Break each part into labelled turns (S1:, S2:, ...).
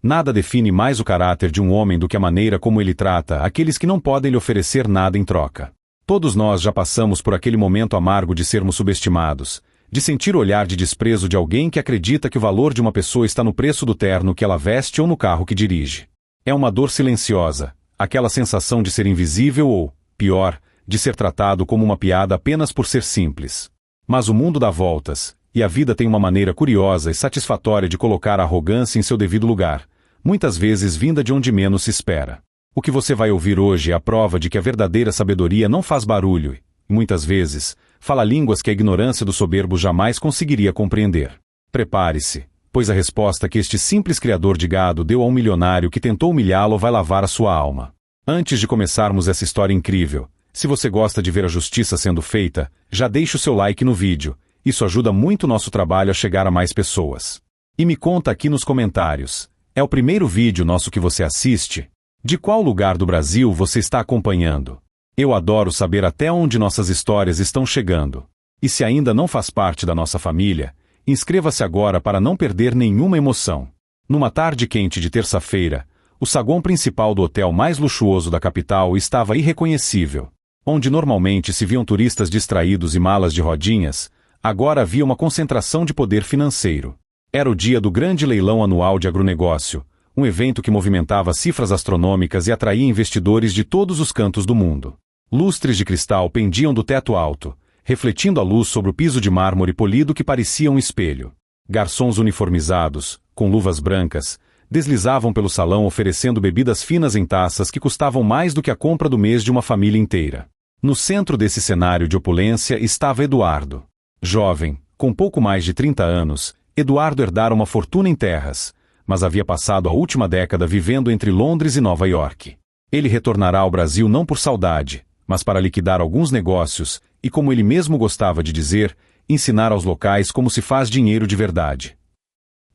S1: Nada define mais o caráter de um homem do que a maneira como ele trata aqueles que não podem lhe oferecer nada em troca. Todos nós já passamos por aquele momento amargo de sermos subestimados, de sentir o olhar de desprezo de alguém que acredita que o valor de uma pessoa está no preço do terno que ela veste ou no carro que dirige. É uma dor silenciosa, aquela sensação de ser invisível ou, pior, de ser tratado como uma piada apenas por ser simples. Mas o mundo dá voltas, e a vida tem uma maneira curiosa e satisfatória de colocar a arrogância em seu devido lugar, muitas vezes vinda de onde menos se espera. O que você vai ouvir hoje é a prova de que a verdadeira sabedoria não faz barulho e, muitas vezes, fala línguas que a ignorância do soberbo jamais conseguiria compreender. Prepare-se, pois a resposta que este simples criador de gado deu a um milionário que tentou humilhá-lo vai lavar a sua alma. Antes de começarmos essa história incrível, se você gosta de ver a justiça sendo feita, já deixe o seu like no vídeo. Isso ajuda muito o nosso trabalho a chegar a mais pessoas. E me conta aqui nos comentários, é o primeiro vídeo nosso que você assiste? De qual lugar do Brasil você está acompanhando? Eu adoro saber até onde nossas histórias estão chegando. E se ainda não faz parte da nossa família, inscreva-se agora para não perder nenhuma emoção. Numa tarde quente de terça-feira, o saguão principal do hotel mais luxuoso da capital estava irreconhecível. Onde normalmente se viam turistas distraídos e malas de rodinhas, agora havia uma concentração de poder financeiro. Era o dia do grande leilão anual de agronegócio, um evento que movimentava cifras astronômicas e atraía investidores de todos os cantos do mundo. Lustres de cristal pendiam do teto alto, refletindo a luz sobre o piso de mármore polido que parecia um espelho. Garçons uniformizados, com luvas brancas, deslizavam pelo salão oferecendo bebidas finas em taças que custavam mais do que a compra do mês de uma família inteira. No centro desse cenário de opulência estava Eduardo. Jovem, com pouco mais de 30 anos, Eduardo herdara uma fortuna em terras, mas havia passado a última década vivendo entre Londres e Nova York. Ele retornará ao Brasil não por saudade, mas para liquidar alguns negócios e, como ele mesmo gostava de dizer, ensinar aos locais como se faz dinheiro de verdade.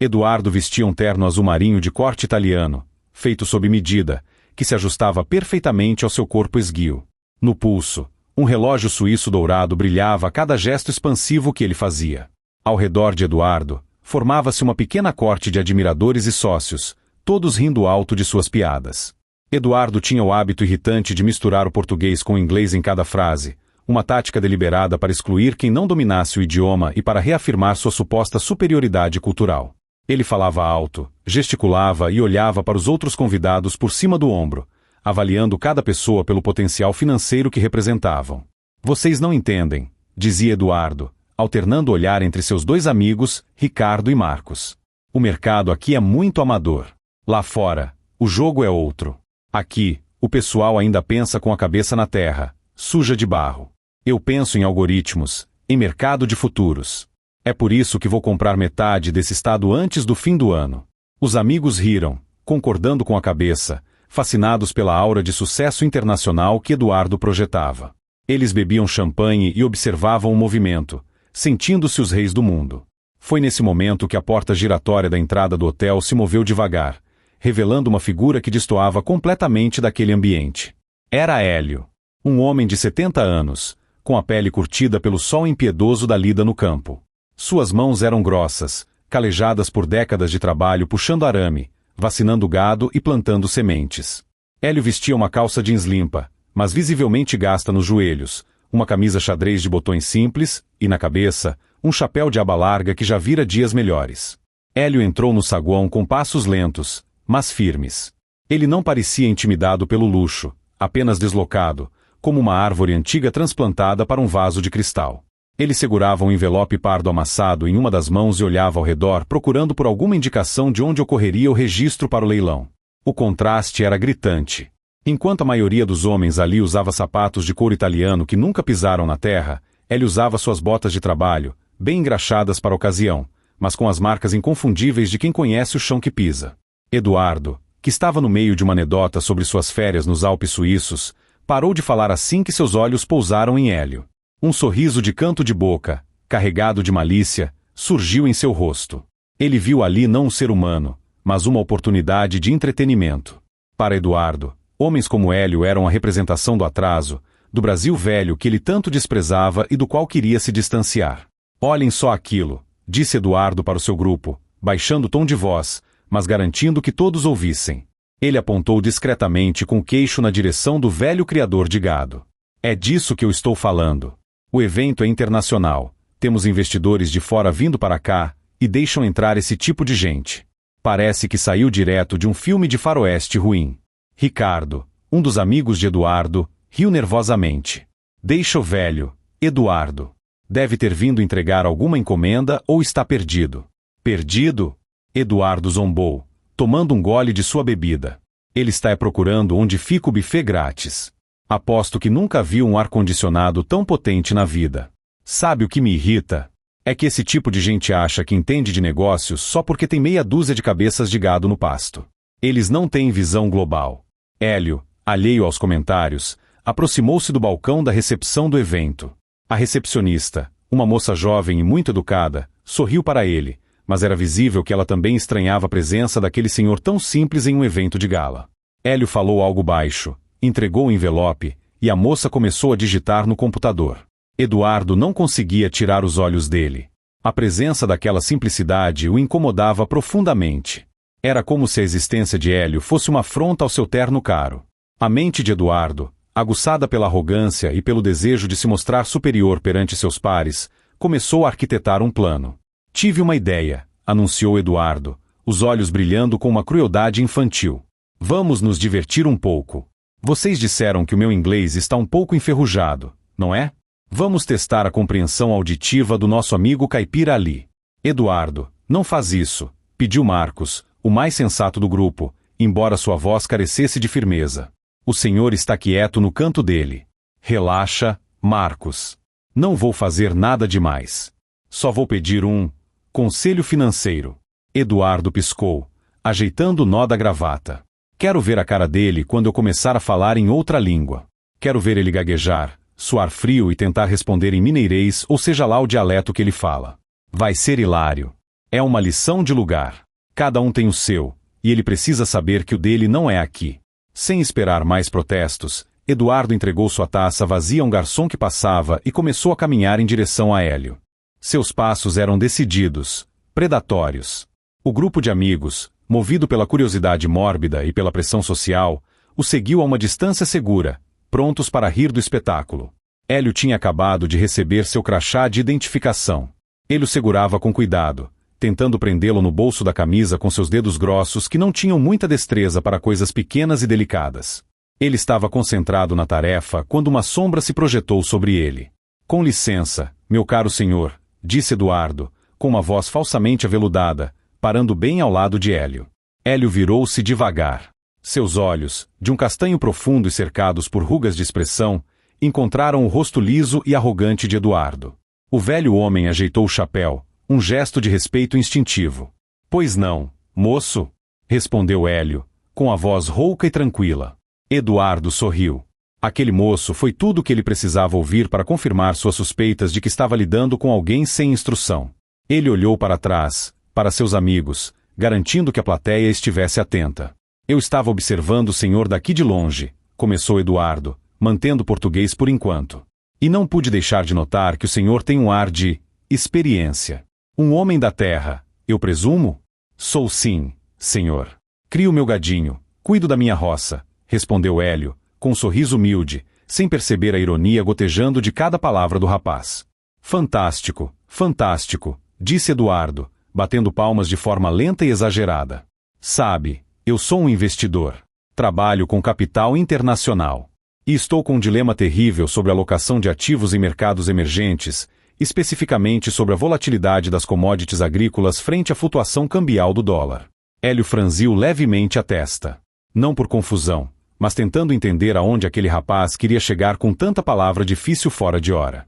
S1: Eduardo vestia um terno azul marinho de corte italiano, feito sob medida, que se ajustava perfeitamente ao seu corpo esguio. No pulso, um relógio suíço dourado brilhava a cada gesto expansivo que ele fazia. Ao redor de Eduardo, formava-se uma pequena corte de admiradores e sócios, todos rindo alto de suas piadas. Eduardo tinha o hábito irritante de misturar o português com o inglês em cada frase, uma tática deliberada para excluir quem não dominasse o idioma e para reafirmar sua suposta superioridade cultural. Ele falava alto, gesticulava e olhava para os outros convidados por cima do ombro, avaliando cada pessoa pelo potencial financeiro que representavam. Vocês não entendem, dizia Eduardo, alternando o olhar entre seus dois amigos, Ricardo e Marcos. O mercado aqui é muito amador. Lá fora, o jogo é outro. Aqui, o pessoal ainda pensa com a cabeça na terra, suja de barro. Eu penso em algoritmos, em mercado de futuros. É por isso que vou comprar metade desse estado antes do fim do ano. Os amigos riram, concordando com a cabeça, fascinados pela aura de sucesso internacional que Eduardo projetava. Eles bebiam champanhe e observavam o movimento, sentindo-se os reis do mundo. Foi nesse momento que a porta giratória da entrada do hotel se moveu devagar, revelando uma figura que destoava completamente daquele ambiente. Era Hélio, um homem de 70 anos, com a pele curtida pelo sol impiedoso da lida no campo. Suas mãos eram grossas, calejadas por décadas de trabalho puxando arame, vacinando gado e plantando sementes. Hélio vestia uma calça jeans limpa, mas visivelmente gasta nos joelhos, uma camisa xadrez de botões simples e, na cabeça, um chapéu de aba larga que já vira dias melhores. Hélio entrou no saguão com passos lentos, mas firmes. Ele não parecia intimidado pelo luxo, apenas deslocado, como uma árvore antiga transplantada para um vaso de cristal. Ele segurava um envelope pardo amassado em uma das mãos e olhava ao redor procurando por alguma indicação de onde ocorreria o registro para o leilão. O contraste era gritante. Enquanto a maioria dos homens ali usava sapatos de couro italiano que nunca pisaram na terra, ele usava suas botas de trabalho, bem engraxadas para a ocasião, mas com as marcas inconfundíveis de quem conhece o chão que pisa. Eduardo, que estava no meio de uma anedota sobre suas férias nos Alpes suíços, parou de falar assim que seus olhos pousaram em Hélio. Um sorriso de canto de boca, carregado de malícia, surgiu em seu rosto. Ele viu ali não um ser humano, mas uma oportunidade de entretenimento. Para Eduardo, homens como Hélio eram a representação do atraso, do Brasil velho que ele tanto desprezava e do qual queria se distanciar. Olhem só aquilo, disse Eduardo para o seu grupo, baixando o tom de voz, mas garantindo que todos ouvissem. Ele apontou discretamente com o queixo na direção do velho criador de gado. É disso que eu estou falando. O evento é internacional. Temos investidores de fora vindo para cá e deixam entrar esse tipo de gente. Parece que saiu direto de um filme de faroeste ruim. Ricardo, um dos amigos de Eduardo, riu nervosamente. Deixa o velho, Eduardo. Deve ter vindo entregar alguma encomenda ou está perdido. Perdido? Eduardo zombou, tomando um gole de sua bebida. Ele está procurando onde fica o buffet grátis. Aposto que nunca viu um ar-condicionado tão potente na vida. Sabe o que me irrita? É que esse tipo de gente acha que entende de negócios só porque tem meia dúzia de cabeças de gado no pasto. Eles não têm visão global. Hélio, alheio aos comentários, aproximou-se do balcão da recepção do evento. A recepcionista, uma moça jovem e muito educada, sorriu para ele, mas era visível que ela também estranhava a presença daquele senhor tão simples em um evento de gala. Hélio falou algo baixo, entregou o envelope, e a moça começou a digitar no computador. Eduardo não conseguia tirar os olhos dele. A presença daquela simplicidade o incomodava profundamente. Era como se a existência de Hélio fosse uma afronta ao seu terno caro. A mente de Eduardo, aguçada pela arrogância e pelo desejo de se mostrar superior perante seus pares, começou a arquitetar um plano. Tive uma ideia, anunciou Eduardo, os olhos brilhando com uma crueldade infantil. Vamos nos divertir um pouco. Vocês disseram que o meu inglês está um pouco enferrujado, não é? Vamos testar a compreensão auditiva do nosso amigo caipira ali. Eduardo, não faz isso, pediu Marcos, o mais sensato do grupo, embora sua voz carecesse de firmeza. O senhor está quieto no canto dele. Relaxa, Marcos. Não vou fazer nada demais. Só vou pedir um conselho financeiro. Eduardo piscou, ajeitando o nó da gravata. Quero ver a cara dele quando eu começar a falar em outra língua. Quero ver ele gaguejar, suar frio e tentar responder em mineirês ou seja lá o dialeto que ele fala. Vai ser hilário. É uma lição de lugar. Cada um tem o seu, e ele precisa saber que o dele não é aqui. Sem esperar mais protestos, Eduardo entregou sua taça vazia a um garçom que passava e começou a caminhar em direção a Hélio. Seus passos eram decididos, predatórios. O grupo de amigos, movido pela curiosidade mórbida e pela pressão social, o seguiu a uma distância segura, prontos para rir do espetáculo. Hélio tinha acabado de receber seu crachá de identificação. Ele o segurava com cuidado, tentando prendê-lo no bolso da camisa com seus dedos grossos que não tinham muita destreza para coisas pequenas e delicadas. Ele estava concentrado na tarefa quando uma sombra se projetou sobre ele. Com licença, meu caro senhor, disse Eduardo, com uma voz falsamente aveludada, parando bem ao lado de Hélio. Hélio virou-se devagar. Seus olhos, de um castanho profundo e cercados por rugas de expressão, encontraram o rosto liso e arrogante de Eduardo. O velho homem ajeitou o chapéu, um gesto de respeito instintivo. Pois não, moço? Respondeu Hélio, com a voz rouca e tranquila. Eduardo sorriu. Aquele moço foi tudo o que ele precisava ouvir para confirmar suas suspeitas de que estava lidando com alguém sem instrução. Ele olhou para trás, para seus amigos, garantindo que a plateia estivesse atenta. Eu estava observando o senhor daqui de longe, começou Eduardo, mantendo o português por enquanto. E não pude deixar de notar que o senhor tem um ar de experiência. Um homem da terra, eu presumo? Sou sim, senhor. Crio meu gadinho, cuido da minha roça, respondeu Hélio, com um sorriso humilde, sem perceber a ironia gotejando de cada palavra do rapaz. Fantástico, fantástico, disse Eduardo, batendo palmas de forma lenta e exagerada. Sabe, eu sou um investidor. Trabalho com capital internacional. E estou com um dilema terrível sobre a alocação de ativos em mercados emergentes, especificamente sobre a volatilidade das commodities agrícolas frente à flutuação cambial do dólar. Hélio franziu levemente a testa. Não por confusão, mas tentando entender aonde aquele rapaz queria chegar com tanta palavra difícil fora de hora.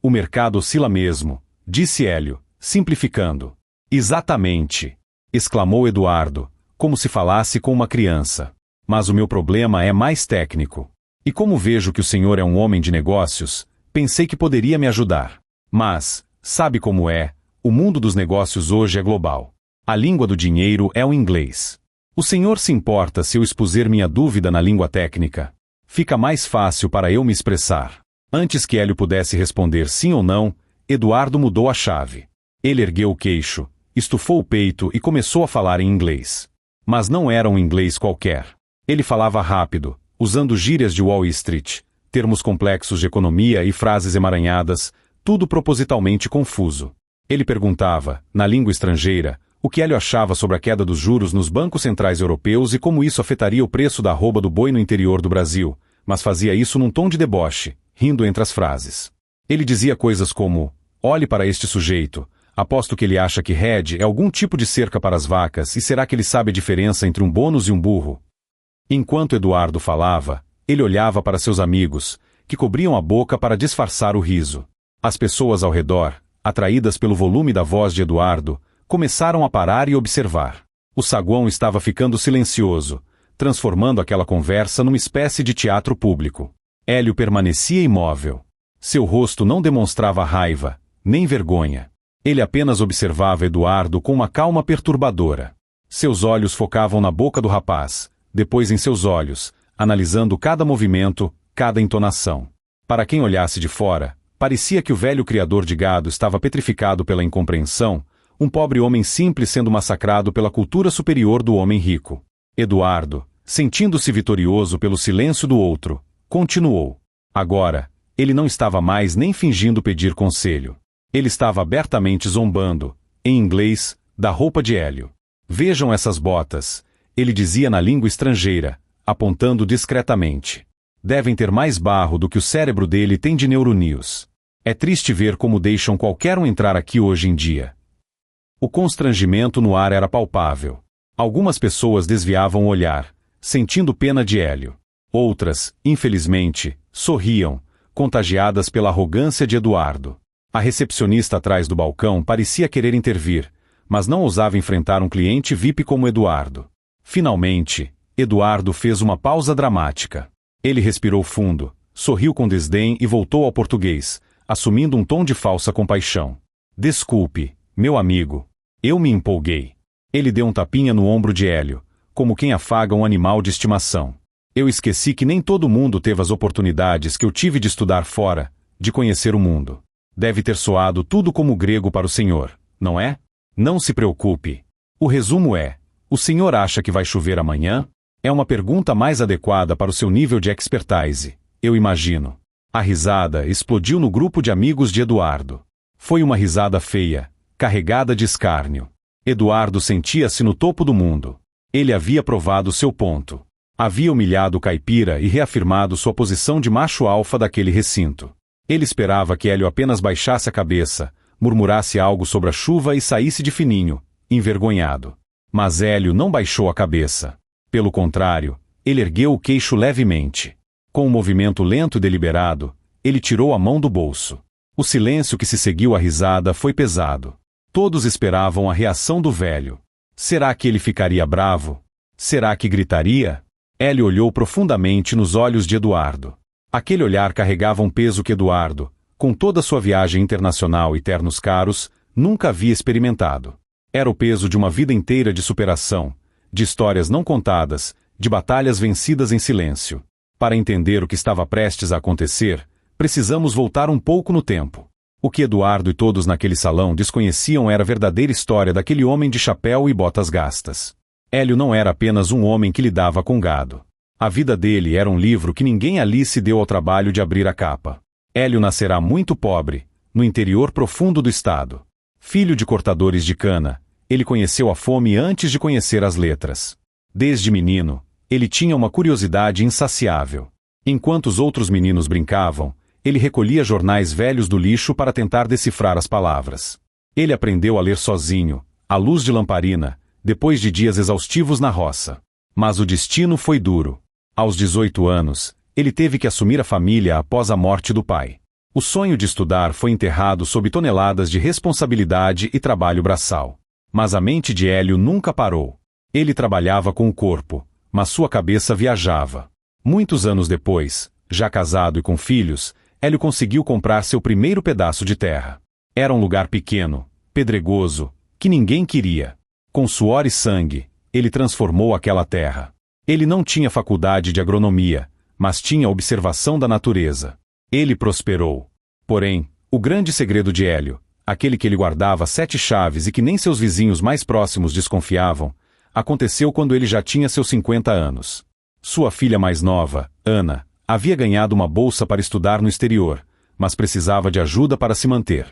S1: O mercado oscila mesmo, disse Hélio, simplificando. Exatamente, exclamou Eduardo, como se falasse com uma criança. Mas o meu problema é mais técnico. E como vejo que o senhor é um homem de negócios, pensei que poderia me ajudar. Mas, sabe como é, o mundo dos negócios hoje é global. A língua do dinheiro é o inglês. O senhor se importa se eu expuser minha dúvida na língua técnica? Fica mais fácil para eu me expressar. Antes que Hélio pudesse responder sim ou não, Eduardo mudou a chave. Ele ergueu o queixo, estufou o peito e começou a falar em inglês. Mas não era um inglês qualquer. Ele falava rápido, usando gírias de Wall Street, termos complexos de economia e frases emaranhadas, tudo propositalmente confuso. Ele perguntava, na língua estrangeira, o que Hélio achava sobre a queda dos juros nos bancos centrais europeus e como isso afetaria o preço da arroba do boi no interior do Brasil, mas fazia isso num tom de deboche, rindo entre as frases. Ele dizia coisas como: olhe para este sujeito, aposto que ele acha que hedge é algum tipo de cerca para as vacas e será que ele sabe a diferença entre um bônus e um burro? Enquanto Eduardo falava, ele olhava para seus amigos, que cobriam a boca para disfarçar o riso. As pessoas ao redor, atraídas pelo volume da voz de Eduardo, começaram a parar e observar. O saguão estava ficando silencioso, transformando aquela conversa numa espécie de teatro público. Hélio permanecia imóvel. Seu rosto não demonstrava raiva, nem vergonha. Ele apenas observava Eduardo com uma calma perturbadora. Seus olhos focavam na boca do rapaz, depois em seus olhos, analisando cada movimento, cada entonação. Para quem olhasse de fora, parecia que o velho criador de gado estava petrificado pela incompreensão, um pobre homem simples sendo massacrado pela cultura superior do homem rico. Eduardo, sentindo-se vitorioso pelo silêncio do outro, continuou. Agora, ele não estava mais nem fingindo pedir conselho. Ele estava abertamente zombando, em inglês, da roupa de Hélio. Vejam essas botas, ele dizia na língua estrangeira, apontando discretamente. Devem ter mais barro do que o cérebro dele tem de neurônios. É triste ver como deixam qualquer um entrar aqui hoje em dia. O constrangimento no ar era palpável. Algumas pessoas desviavam o olhar, sentindo pena de Hélio. Outras, infelizmente, sorriam, contagiadas pela arrogância de Eduardo. A recepcionista atrás do balcão parecia querer intervir, mas não ousava enfrentar um cliente VIP como Eduardo. Finalmente, Eduardo fez uma pausa dramática. Ele respirou fundo, sorriu com desdém e voltou ao português, assumindo um tom de falsa compaixão. Desculpe, meu amigo. Eu me empolguei. Ele deu um tapinha no ombro de Hélio, como quem afaga um animal de estimação. Eu esqueci que nem todo mundo teve as oportunidades que eu tive de estudar fora, de conhecer o mundo. Deve ter soado tudo como grego para o senhor, não é? Não se preocupe. O resumo é: o senhor acha que vai chover amanhã? É uma pergunta mais adequada para o seu nível de expertise, eu imagino. A risada explodiu no grupo de amigos de Eduardo. Foi uma risada feia, carregada de escárnio. Eduardo sentia-se no topo do mundo. Ele havia provado seu ponto. Havia humilhado o caipira e reafirmado sua posição de macho alfa daquele recinto. Ele esperava que Hélio apenas baixasse a cabeça, murmurasse algo sobre a chuva e saísse de fininho, envergonhado. Mas Hélio não baixou a cabeça. Pelo contrário, ele ergueu o queixo levemente. Com um movimento lento e deliberado, ele tirou a mão do bolso. O silêncio que se seguiu à risada foi pesado. Todos esperavam a reação do velho. Será que ele ficaria bravo? Será que gritaria? Hélio olhou profundamente nos olhos de Eduardo. Aquele olhar carregava um peso que Eduardo, com toda sua viagem internacional e ternos caros, nunca havia experimentado. Era o peso de uma vida inteira de superação, de histórias não contadas, de batalhas vencidas em silêncio. Para entender o que estava prestes a acontecer, precisamos voltar um pouco no tempo. O que Eduardo e todos naquele salão desconheciam era a verdadeira história daquele homem de chapéu e botas gastas. Hélio não era apenas um homem que lidava com gado. A vida dele era um livro que ninguém ali se deu ao trabalho de abrir a capa. Hélio nascerá muito pobre, no interior profundo do estado. Filho de cortadores de cana, ele conheceu a fome antes de conhecer as letras. Desde menino, ele tinha uma curiosidade insaciável. Enquanto os outros meninos brincavam, ele recolhia jornais velhos do lixo para tentar decifrar as palavras. Ele aprendeu a ler sozinho, à luz de lamparina, depois de dias exaustivos na roça. Mas o destino foi duro. Aos 18 anos, ele teve que assumir a família após a morte do pai. O sonho de estudar foi enterrado sob toneladas de responsabilidade e trabalho braçal. Mas a mente de Hélio nunca parou. Ele trabalhava com o corpo, mas sua cabeça viajava. Muitos anos depois, já casado e com filhos, Hélio conseguiu comprar seu primeiro pedaço de terra. Era um lugar pequeno, pedregoso, que ninguém queria. Com suor e sangue, ele transformou aquela terra. Ele não tinha faculdade de agronomia, mas tinha observação da natureza. Ele prosperou. Porém, o grande segredo de Hélio, aquele que ele guardava 7 chaves e que nem seus vizinhos mais próximos desconfiavam, aconteceu quando ele já tinha seus 50 anos. Sua filha mais nova, Ana, havia ganhado uma bolsa para estudar no exterior, mas precisava de ajuda para se manter.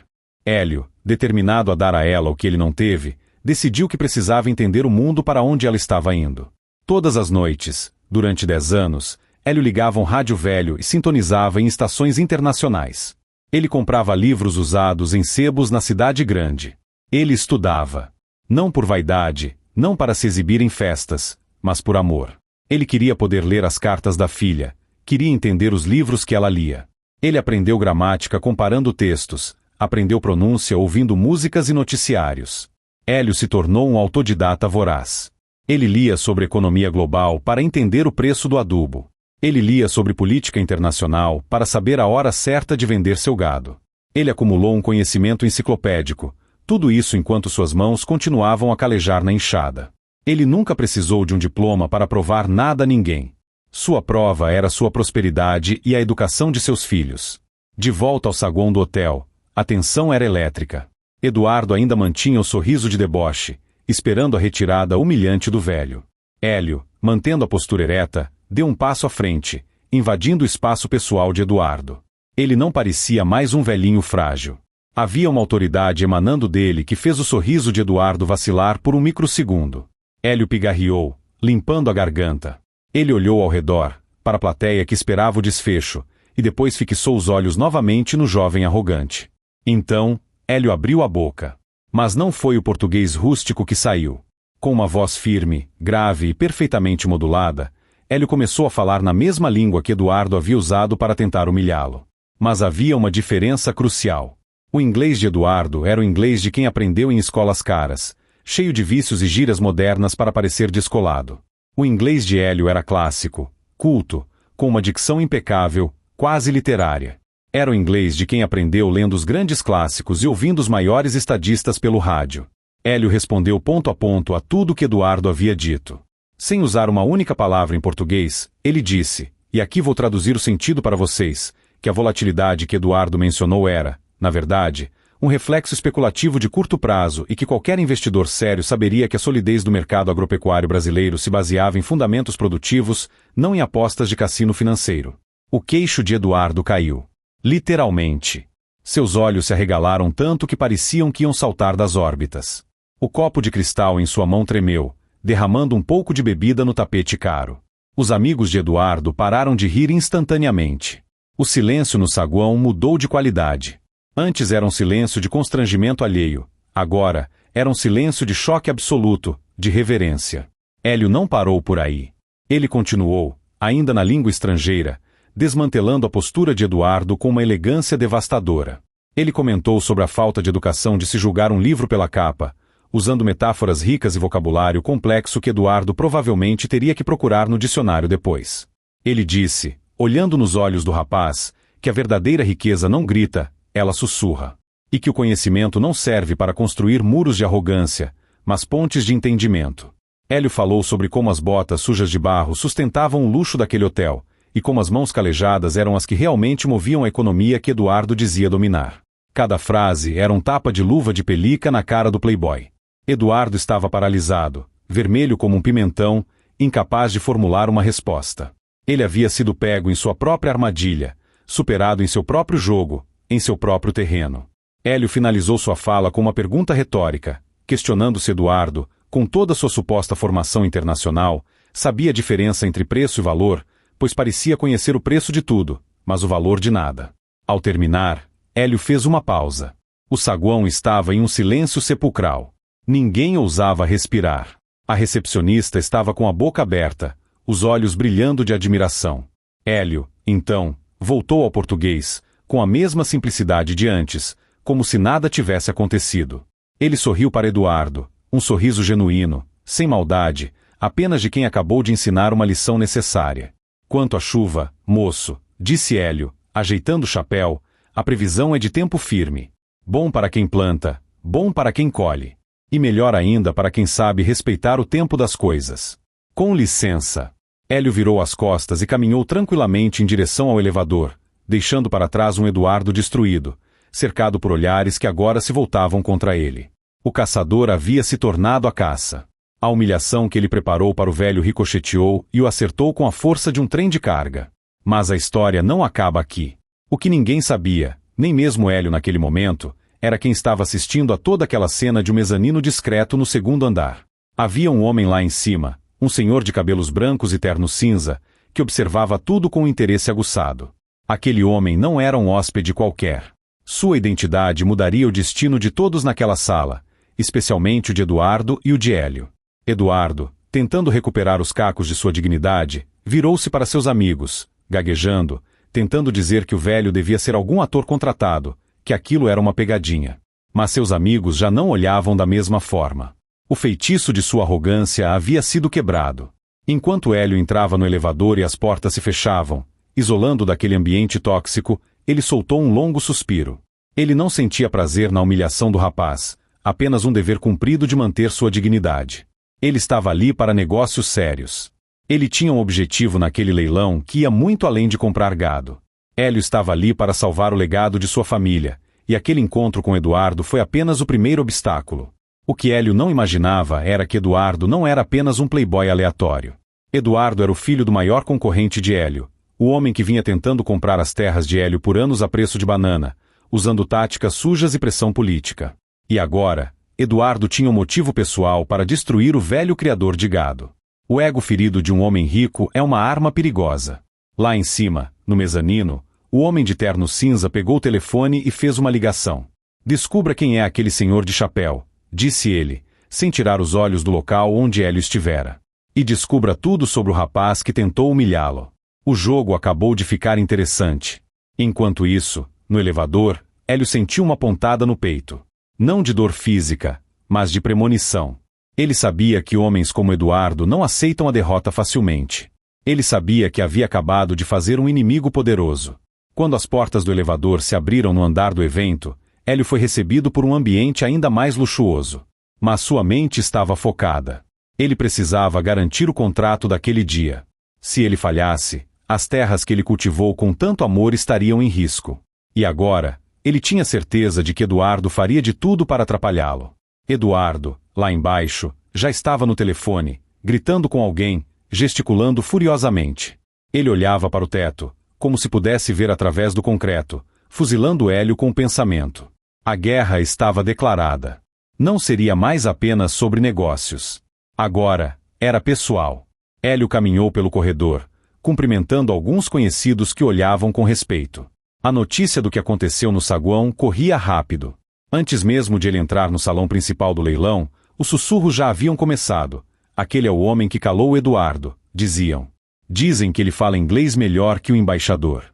S1: Hélio, determinado a dar a ela o que ele não teve, decidiu que precisava entender o mundo para onde ela estava indo. Todas as noites, durante 10 anos, Hélio ligava um rádio velho e sintonizava em estações internacionais. Ele comprava livros usados em sebos na cidade grande. Ele estudava. Não por vaidade, não para se exibir em festas, mas por amor. Ele queria poder ler as cartas da filha, queria entender os livros que ela lia. Ele aprendeu gramática comparando textos, aprendeu pronúncia ouvindo músicas e noticiários. Hélio se tornou um autodidata voraz. Ele lia sobre economia global para entender o preço do adubo. Ele lia sobre política internacional para saber a hora certa de vender seu gado. Ele acumulou um conhecimento enciclopédico, tudo isso enquanto suas mãos continuavam a calejar na enxada. Ele nunca precisou de um diploma para provar nada a ninguém. Sua prova era sua prosperidade e a educação de seus filhos. De volta ao saguão do hotel, a tensão era elétrica. Eduardo ainda mantinha o sorriso de deboche, esperando a retirada humilhante do velho. Hélio, mantendo a postura ereta, deu um passo à frente, invadindo o espaço pessoal de Eduardo. Ele não parecia mais um velhinho frágil. Havia uma autoridade emanando dele que fez o sorriso de Eduardo vacilar por um microsegundo. Hélio pigarreou, limpando a garganta. Ele olhou ao redor, para a plateia que esperava o desfecho, e depois fixou os olhos novamente no jovem arrogante. Então, Hélio abriu a boca. Mas não foi o português rústico que saiu. Com uma voz firme, grave e perfeitamente modulada, Hélio começou a falar na mesma língua que Eduardo havia usado para tentar humilhá-lo. Mas havia uma diferença crucial. O inglês de Eduardo era o inglês de quem aprendeu em escolas caras, cheio de vícios e gírias modernas para parecer descolado. O inglês de Hélio era clássico, culto, com uma dicção impecável, quase literária. Era o inglês de quem aprendeu lendo os grandes clássicos e ouvindo os maiores estadistas pelo rádio. Hélio respondeu ponto a ponto a tudo que Eduardo havia dito. Sem usar uma única palavra em português, ele disse, e aqui vou traduzir o sentido para vocês, que a volatilidade que Eduardo mencionou era, na verdade, um reflexo especulativo de curto prazo e que qualquer investidor sério saberia que a solidez do mercado agropecuário brasileiro se baseava em fundamentos produtivos, não em apostas de cassino financeiro. O queixo de Eduardo caiu. Literalmente. Seus olhos se arregalaram tanto que pareciam que iam saltar das órbitas. O copo de cristal em sua mão tremeu, derramando um pouco de bebida no tapete caro. Os amigos de Eduardo pararam de rir instantaneamente. O silêncio no saguão mudou de qualidade. Antes era um silêncio de constrangimento alheio. Agora, era um silêncio de choque absoluto, de reverência. Hélio não parou por aí. Ele continuou, ainda na língua estrangeira, desmantelando a postura de Eduardo com uma elegância devastadora. Ele comentou sobre a falta de educação de se julgar um livro pela capa, usando metáforas ricas e vocabulário complexo que Eduardo provavelmente teria que procurar no dicionário depois. Ele disse, olhando nos olhos do rapaz, que a verdadeira riqueza não grita, ela sussurra. E que o conhecimento não serve para construir muros de arrogância, mas pontes de entendimento. Hélio falou sobre como as botas sujas de barro sustentavam o luxo daquele hotel, e como as mãos calejadas eram as que realmente moviam a economia que Eduardo dizia dominar. Cada frase era um tapa de luva de pelica na cara do playboy. Eduardo estava paralisado, vermelho como um pimentão, incapaz de formular uma resposta. Ele havia sido pego em sua própria armadilha, superado em seu próprio jogo, em seu próprio terreno. Hélio finalizou sua fala com uma pergunta retórica, questionando se Eduardo, com toda sua suposta formação internacional, sabia a diferença entre preço e valor, pois parecia conhecer o preço de tudo, mas o valor de nada. Ao terminar, Hélio fez uma pausa. O saguão estava em um silêncio sepulcral. Ninguém ousava respirar. A recepcionista estava com a boca aberta, os olhos brilhando de admiração. Hélio, então, voltou ao português, com a mesma simplicidade de antes, como se nada tivesse acontecido. Ele sorriu para Eduardo, um sorriso genuíno, sem maldade, apenas de quem acabou de ensinar uma lição necessária. Quanto à chuva, moço, disse Hélio, ajeitando o chapéu, a previsão é de tempo firme. Bom para quem planta, bom para quem colhe. E melhor ainda para quem sabe respeitar o tempo das coisas. Com licença. Hélio virou as costas e caminhou tranquilamente em direção ao elevador, deixando para trás um Eduardo destruído, cercado por olhares que agora se voltavam contra ele. O caçador havia se tornado a caça. A humilhação que ele preparou para o velho ricocheteou e o acertou com a força de um trem de carga. Mas a história não acaba aqui. O que ninguém sabia, nem mesmo Hélio naquele momento, era quem estava assistindo a toda aquela cena de um mezanino discreto no segundo andar. Havia um homem lá em cima, um senhor de cabelos brancos e terno cinza, que observava tudo com um interesse aguçado. Aquele homem não era um hóspede qualquer. Sua identidade mudaria o destino de todos naquela sala, especialmente o de Eduardo e o de Hélio. Eduardo, tentando recuperar os cacos de sua dignidade, virou-se para seus amigos, gaguejando, tentando dizer que o velho devia ser algum ator contratado, que aquilo era uma pegadinha. Mas seus amigos já não olhavam da mesma forma. O feitiço de sua arrogância havia sido quebrado. Enquanto Hélio entrava no elevador e as portas se fechavam, isolando daquele ambiente tóxico, ele soltou um longo suspiro. Ele não sentia prazer na humilhação do rapaz, apenas um dever cumprido de manter sua dignidade. Ele estava ali para negócios sérios. Ele tinha um objetivo naquele leilão que ia muito além de comprar gado. Hélio estava ali para salvar o legado de sua família, e aquele encontro com Eduardo foi apenas o primeiro obstáculo. O que Hélio não imaginava era que Eduardo não era apenas um playboy aleatório. Eduardo era o filho do maior concorrente de Hélio, o homem que vinha tentando comprar as terras de Hélio por anos a preço de banana, usando táticas sujas e pressão política. E agora, Eduardo tinha um motivo pessoal para destruir o velho criador de gado. O ego ferido de um homem rico é uma arma perigosa. Lá em cima, no mezanino, o homem de terno cinza pegou o telefone e fez uma ligação. "Descubra quem é aquele senhor de chapéu", disse ele, sem tirar os olhos do local onde Hélio estivera. "E descubra tudo sobre o rapaz que tentou humilhá-lo." O jogo acabou de ficar interessante. Enquanto isso, no elevador, Hélio sentiu uma pontada no peito. Não de dor física, mas de premonição. Ele sabia que homens como Eduardo não aceitam a derrota facilmente. Ele sabia que havia acabado de fazer um inimigo poderoso. Quando as portas do elevador se abriram no andar do evento, Hélio foi recebido por um ambiente ainda mais luxuoso. Mas sua mente estava focada. Ele precisava garantir o contrato daquele dia. Se ele falhasse, as terras que ele cultivou com tanto amor estariam em risco. E agora, ele tinha certeza de que Eduardo faria de tudo para atrapalhá-lo. Eduardo, lá embaixo, já estava no telefone, gritando com alguém, gesticulando furiosamente. Ele olhava para o teto, como se pudesse ver através do concreto, fuzilando Hélio com o pensamento. A guerra estava declarada. Não seria mais apenas sobre negócios. Agora, era pessoal. Hélio caminhou pelo corredor, cumprimentando alguns conhecidos que olhavam com respeito. A notícia do que aconteceu no saguão corria rápido. Antes mesmo de ele entrar no salão principal do leilão, os sussurros já haviam começado. "Aquele é o homem que calou o Eduardo", diziam. "Dizem que ele fala inglês melhor que o embaixador."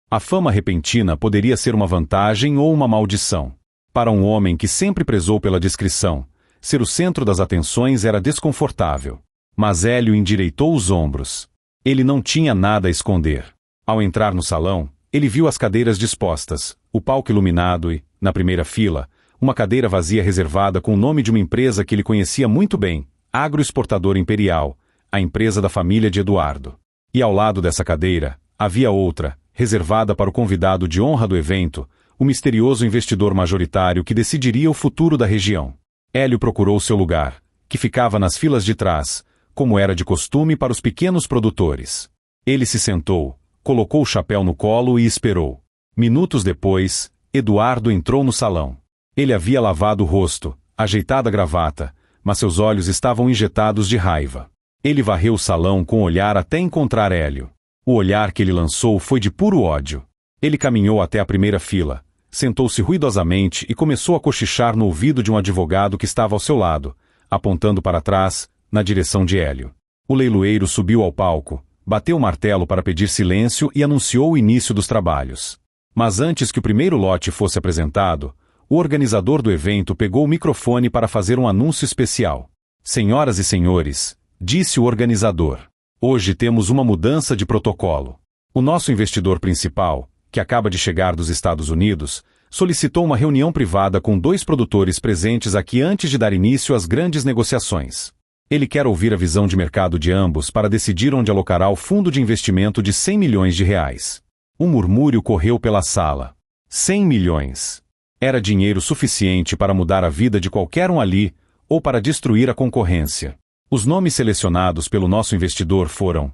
S1: A fama repentina poderia ser uma vantagem ou uma maldição. Para um homem que sempre prezou pela discrição, ser o centro das atenções era desconfortável. Mas Hélio endireitou os ombros. Ele não tinha nada a esconder. Ao entrar no salão, ele viu as cadeiras dispostas, o palco iluminado e, na primeira fila, uma cadeira vazia reservada com o nome de uma empresa que ele conhecia muito bem, Agroexportador Imperial, a empresa da família de Eduardo. E ao lado dessa cadeira, havia outra, reservada para o convidado de honra do evento, o misterioso investidor majoritário que decidiria o futuro da região. Hélio procurou seu lugar, que ficava nas filas de trás, como era de costume para os pequenos produtores. Ele se sentou, colocou o chapéu no colo e esperou. Minutos depois, Eduardo entrou no salão. Ele havia lavado o rosto, ajeitado a gravata, mas seus olhos estavam injetados de raiva. Ele varreu o salão com o olhar até encontrar Hélio. O olhar que ele lançou foi de puro ódio. Ele caminhou até a primeira fila, sentou-se ruidosamente e começou a cochichar no ouvido de um advogado que estava ao seu lado, apontando para trás, na direção de Hélio. O leiloeiro subiu ao palco, bateu o martelo para pedir silêncio e anunciou o início dos trabalhos. Mas antes que o primeiro lote fosse apresentado, o organizador do evento pegou o microfone para fazer um anúncio especial. "Senhoras e senhores", disse o organizador, "hoje temos uma mudança de protocolo. O nosso investidor principal, que acaba de chegar dos Estados Unidos, solicitou uma reunião privada com 2 produtores presentes aqui antes de dar início às grandes negociações. Ele quer ouvir a visão de mercado de ambos para decidir onde alocará o fundo de investimento de R$100 milhões. Um murmúrio correu pela sala. 100 milhões. Era dinheiro suficiente para mudar a vida de qualquer um ali, ou para destruir a concorrência. Os nomes selecionados pelo nosso investidor foram: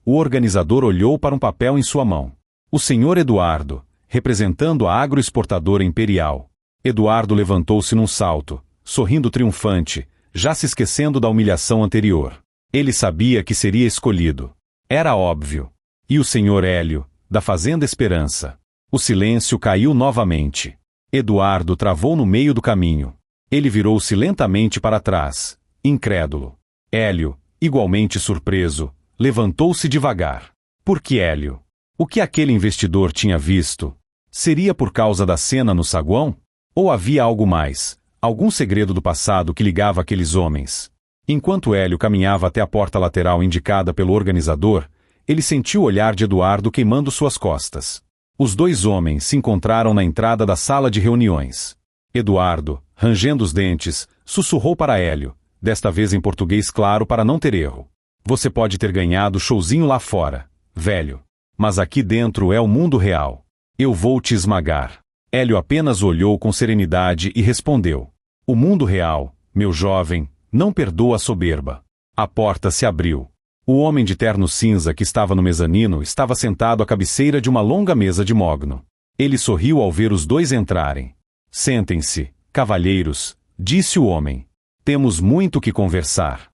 S1: o organizador olhou para um papel em sua mão. O senhor Eduardo, representando a agroexportadora Imperial. Eduardo levantou-se num salto, sorrindo triunfante, já se esquecendo da humilhação anterior. Ele sabia que seria escolhido. Era óbvio. E o senhor Hélio, da Fazenda Esperança. O silêncio caiu novamente. Eduardo travou no meio do caminho. Ele virou-se lentamente para trás, incrédulo. Hélio, igualmente surpreso, levantou-se devagar. Por que Hélio? O que aquele investidor tinha visto? Seria por causa da cena no saguão? Ou havia algo mais, algum segredo do passado que ligava aqueles homens? Enquanto Hélio caminhava até a porta lateral indicada pelo organizador, ele sentiu o olhar de Eduardo queimando suas costas. Os dois homens se encontraram na entrada da sala de reuniões. Eduardo, rangendo os dentes, sussurrou para Hélio, desta vez em português claro para não ter erro. Você pode ter ganhado o showzinho lá fora, velho. Mas aqui dentro é o mundo real. Eu vou te esmagar. Hélio apenas olhou com serenidade e respondeu: o mundo real, meu jovem, não perdoa a soberba. A porta se abriu. O homem de terno cinza que estava no mezanino estava sentado à cabeceira de uma longa mesa de mogno. Ele sorriu ao ver os dois entrarem. Sentem-se, cavalheiros, disse o homem. Temos muito que conversar.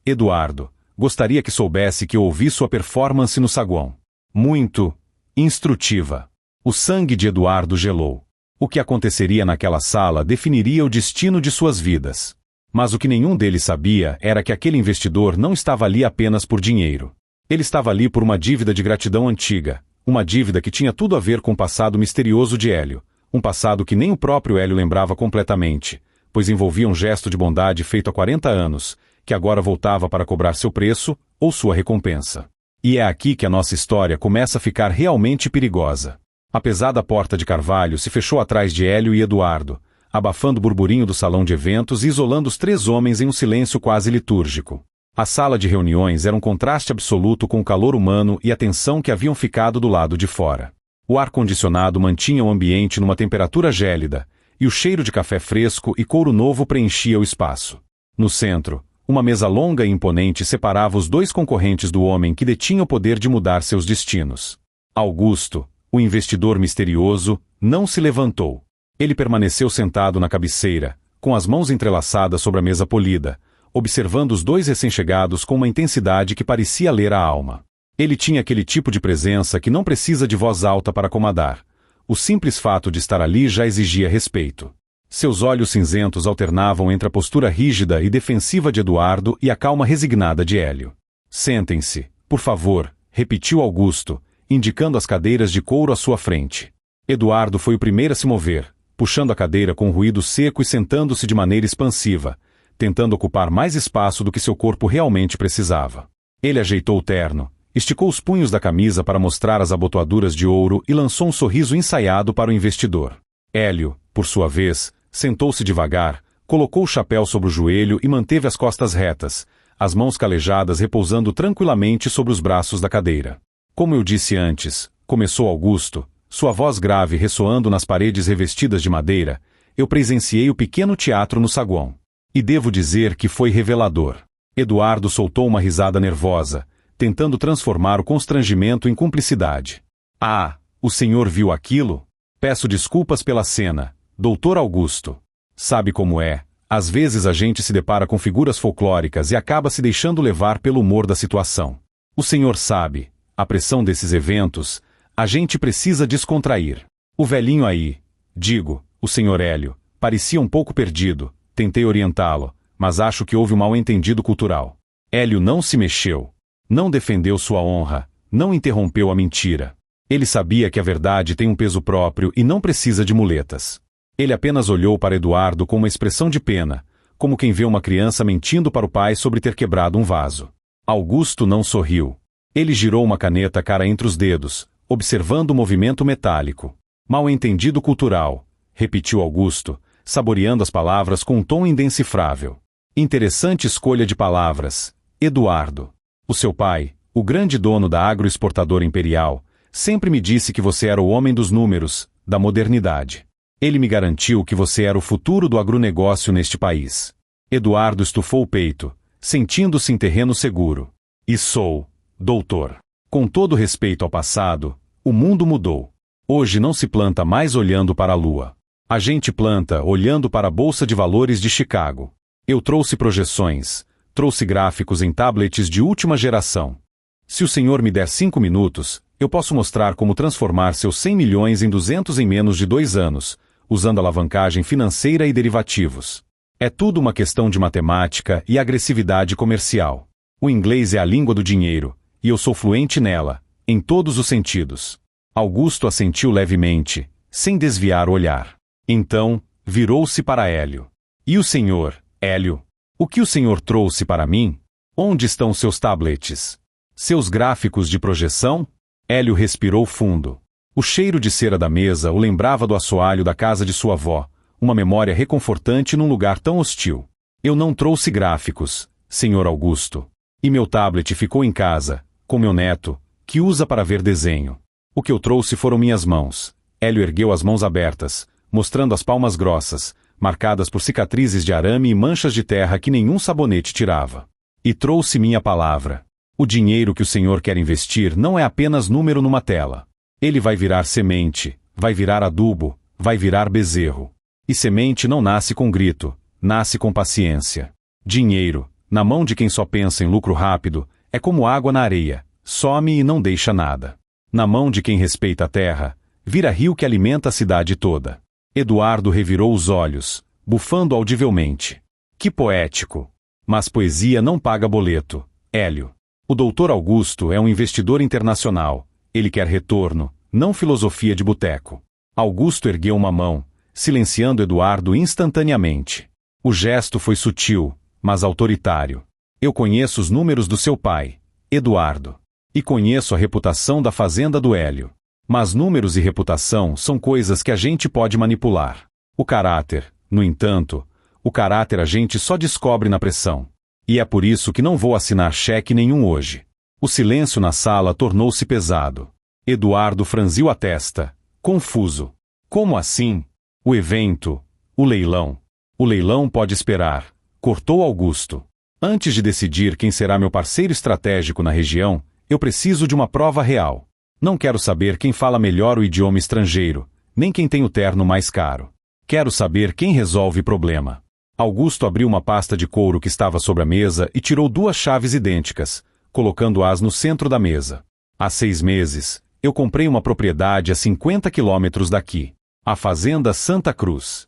S1: Eduardo, gostaria que soubesse que eu ouvi sua performance no saguão. Muito instrutiva. O sangue de Eduardo gelou. O que aconteceria naquela sala definiria o destino de suas vidas. Mas o que nenhum deles sabia era que aquele investidor não estava ali apenas por dinheiro. Ele estava ali por uma dívida de gratidão antiga, uma dívida que tinha tudo a ver com o passado misterioso de Hélio, um passado que nem o próprio Hélio lembrava completamente, pois envolvia um gesto de bondade feito há 40 anos, que agora voltava para cobrar seu preço ou sua recompensa. E é aqui que a nossa história começa a ficar realmente perigosa. A pesada porta de carvalho se fechou atrás de Hélio e Eduardo, abafando o burburinho do salão de eventos e isolando os três homens em um silêncio quase litúrgico. A sala de reuniões era um contraste absoluto com o calor humano e a tensão que haviam ficado do lado de fora. O ar-condicionado mantinha o ambiente numa temperatura gélida, e o cheiro de café fresco e couro novo preenchia o espaço. No centro, uma mesa longa e imponente separava os dois concorrentes do homem que detinha o poder de mudar seus destinos. Augusto, o investidor misterioso, não se levantou. Ele permaneceu sentado na cabeceira, com as mãos entrelaçadas sobre a mesa polida, observando os dois recém-chegados com uma intensidade que parecia ler a alma. Ele tinha aquele tipo de presença que não precisa de voz alta para comandar. O simples fato de estar ali já exigia respeito. Seus olhos cinzentos alternavam entre a postura rígida e defensiva de Eduardo e a calma resignada de Hélio. Sentem-se, por favor, repetiu Augusto, indicando as cadeiras de couro à sua frente. Eduardo foi o primeiro a se mover, puxando a cadeira com um ruído seco e sentando-se de maneira expansiva, tentando ocupar mais espaço do que seu corpo realmente precisava. Ele ajeitou o terno, esticou os punhos da camisa para mostrar as abotoaduras de ouro e lançou um sorriso ensaiado para o investidor. Hélio, por sua vez, sentou-se devagar, colocou o chapéu sobre o joelho e manteve as costas retas, as mãos calejadas repousando tranquilamente sobre os braços da cadeira. Como eu disse antes, começou Augusto, sua voz grave ressoando nas paredes revestidas de madeira, eu presenciei o pequeno teatro no saguão. E devo dizer que foi revelador. Eduardo soltou uma risada nervosa, tentando transformar o constrangimento em cumplicidade. Ah, o senhor viu aquilo? Peço desculpas pela cena, doutor Augusto. Sabe como é, às vezes a gente se depara com figuras folclóricas e acaba se deixando levar pelo humor da situação. O senhor sabe, a pressão desses eventos, a gente precisa descontrair. O velhinho aí, digo, o senhor Hélio, parecia um pouco perdido, tentei orientá-lo, mas acho que houve um mal-entendido cultural. Hélio não se mexeu. Não defendeu sua honra, não interrompeu a mentira. Ele sabia que a verdade tem um peso próprio e não precisa de muletas. Ele apenas olhou para Eduardo com uma expressão de pena, como quem vê uma criança mentindo para o pai sobre ter quebrado um vaso. Augusto não sorriu. Ele girou uma caneta cara entre os dedos, observando o movimento metálico. Mal-entendido cultural, repetiu Augusto, saboreando as palavras com um tom indecifrável. Interessante escolha de palavras, Eduardo. O seu pai, o grande dono da agroexportadora Imperial, sempre me disse que você era o homem dos números, da modernidade. Ele me garantiu que você era o futuro do agronegócio neste país. Eduardo estufou o peito, sentindo-se em terreno seguro. E sou, doutor. Com todo respeito ao passado, o mundo mudou. Hoje não se planta mais olhando para a lua. A gente planta olhando para a Bolsa de Valores de Chicago. Eu trouxe projeções, trouxe gráficos em tablets de última geração. Se o senhor me der 5 minutos, eu posso mostrar como transformar seus 100 milhões em 200 em menos de 2 anos, usando alavancagem financeira e derivativos. É tudo uma questão de matemática e agressividade comercial. O inglês é a língua do dinheiro, e eu sou fluente nela, em todos os sentidos. Augusto assentiu levemente, sem desviar o olhar. Então, virou-se para Hélio. E o senhor, Hélio? O que o senhor trouxe para mim? Onde estão seus tablets? Seus gráficos de projeção? Hélio respirou fundo. O cheiro de cera da mesa o lembrava do assoalho da casa de sua avó, uma memória reconfortante num lugar tão hostil. Eu não trouxe gráficos, senhor Augusto. E meu tablet ficou em casa, com meu neto, que usa para ver desenho. O que eu trouxe foram minhas mãos. Hélio ergueu as mãos abertas, mostrando as palmas grossas, marcadas por cicatrizes de arame e manchas de terra que nenhum sabonete tirava. E trouxe minha palavra. O dinheiro que o senhor quer investir não é apenas número numa tela. Ele vai virar semente, vai virar adubo, vai virar bezerro. E semente não nasce com grito, nasce com paciência. Dinheiro, na mão de quem só pensa em lucro rápido, é como água na areia, some e não deixa nada. Na mão de quem respeita a terra, vira rio que alimenta a cidade toda. Eduardo revirou os olhos, bufando audivelmente. Que poético! Mas poesia não paga boleto, Hélio. O doutor Augusto é um investidor internacional. Ele quer retorno, não filosofia de boteco. Augusto ergueu uma mão, silenciando Eduardo instantaneamente. O gesto foi sutil, mas autoritário. Eu conheço os números do seu pai, Eduardo. E conheço a reputação da fazenda do Hélio. Mas números e reputação são coisas que a gente pode manipular. O caráter, no entanto, o caráter a gente só descobre na pressão. E é por isso que não vou assinar cheque nenhum hoje. O silêncio na sala tornou-se pesado. Eduardo franziu a testa, confuso. Como assim? O evento, o leilão. O leilão pode esperar, cortou Augusto. Antes de decidir quem será meu parceiro estratégico na região, eu preciso de uma prova real. Não quero saber quem fala melhor o idioma estrangeiro, nem quem tem o terno mais caro. Quero saber quem resolve problema. Augusto abriu uma pasta de couro que estava sobre a mesa e tirou 2 chaves idênticas, colocando-as no centro da mesa. Há 6 meses, eu comprei uma propriedade a 50 quilômetros daqui. A Fazenda Santa Cruz.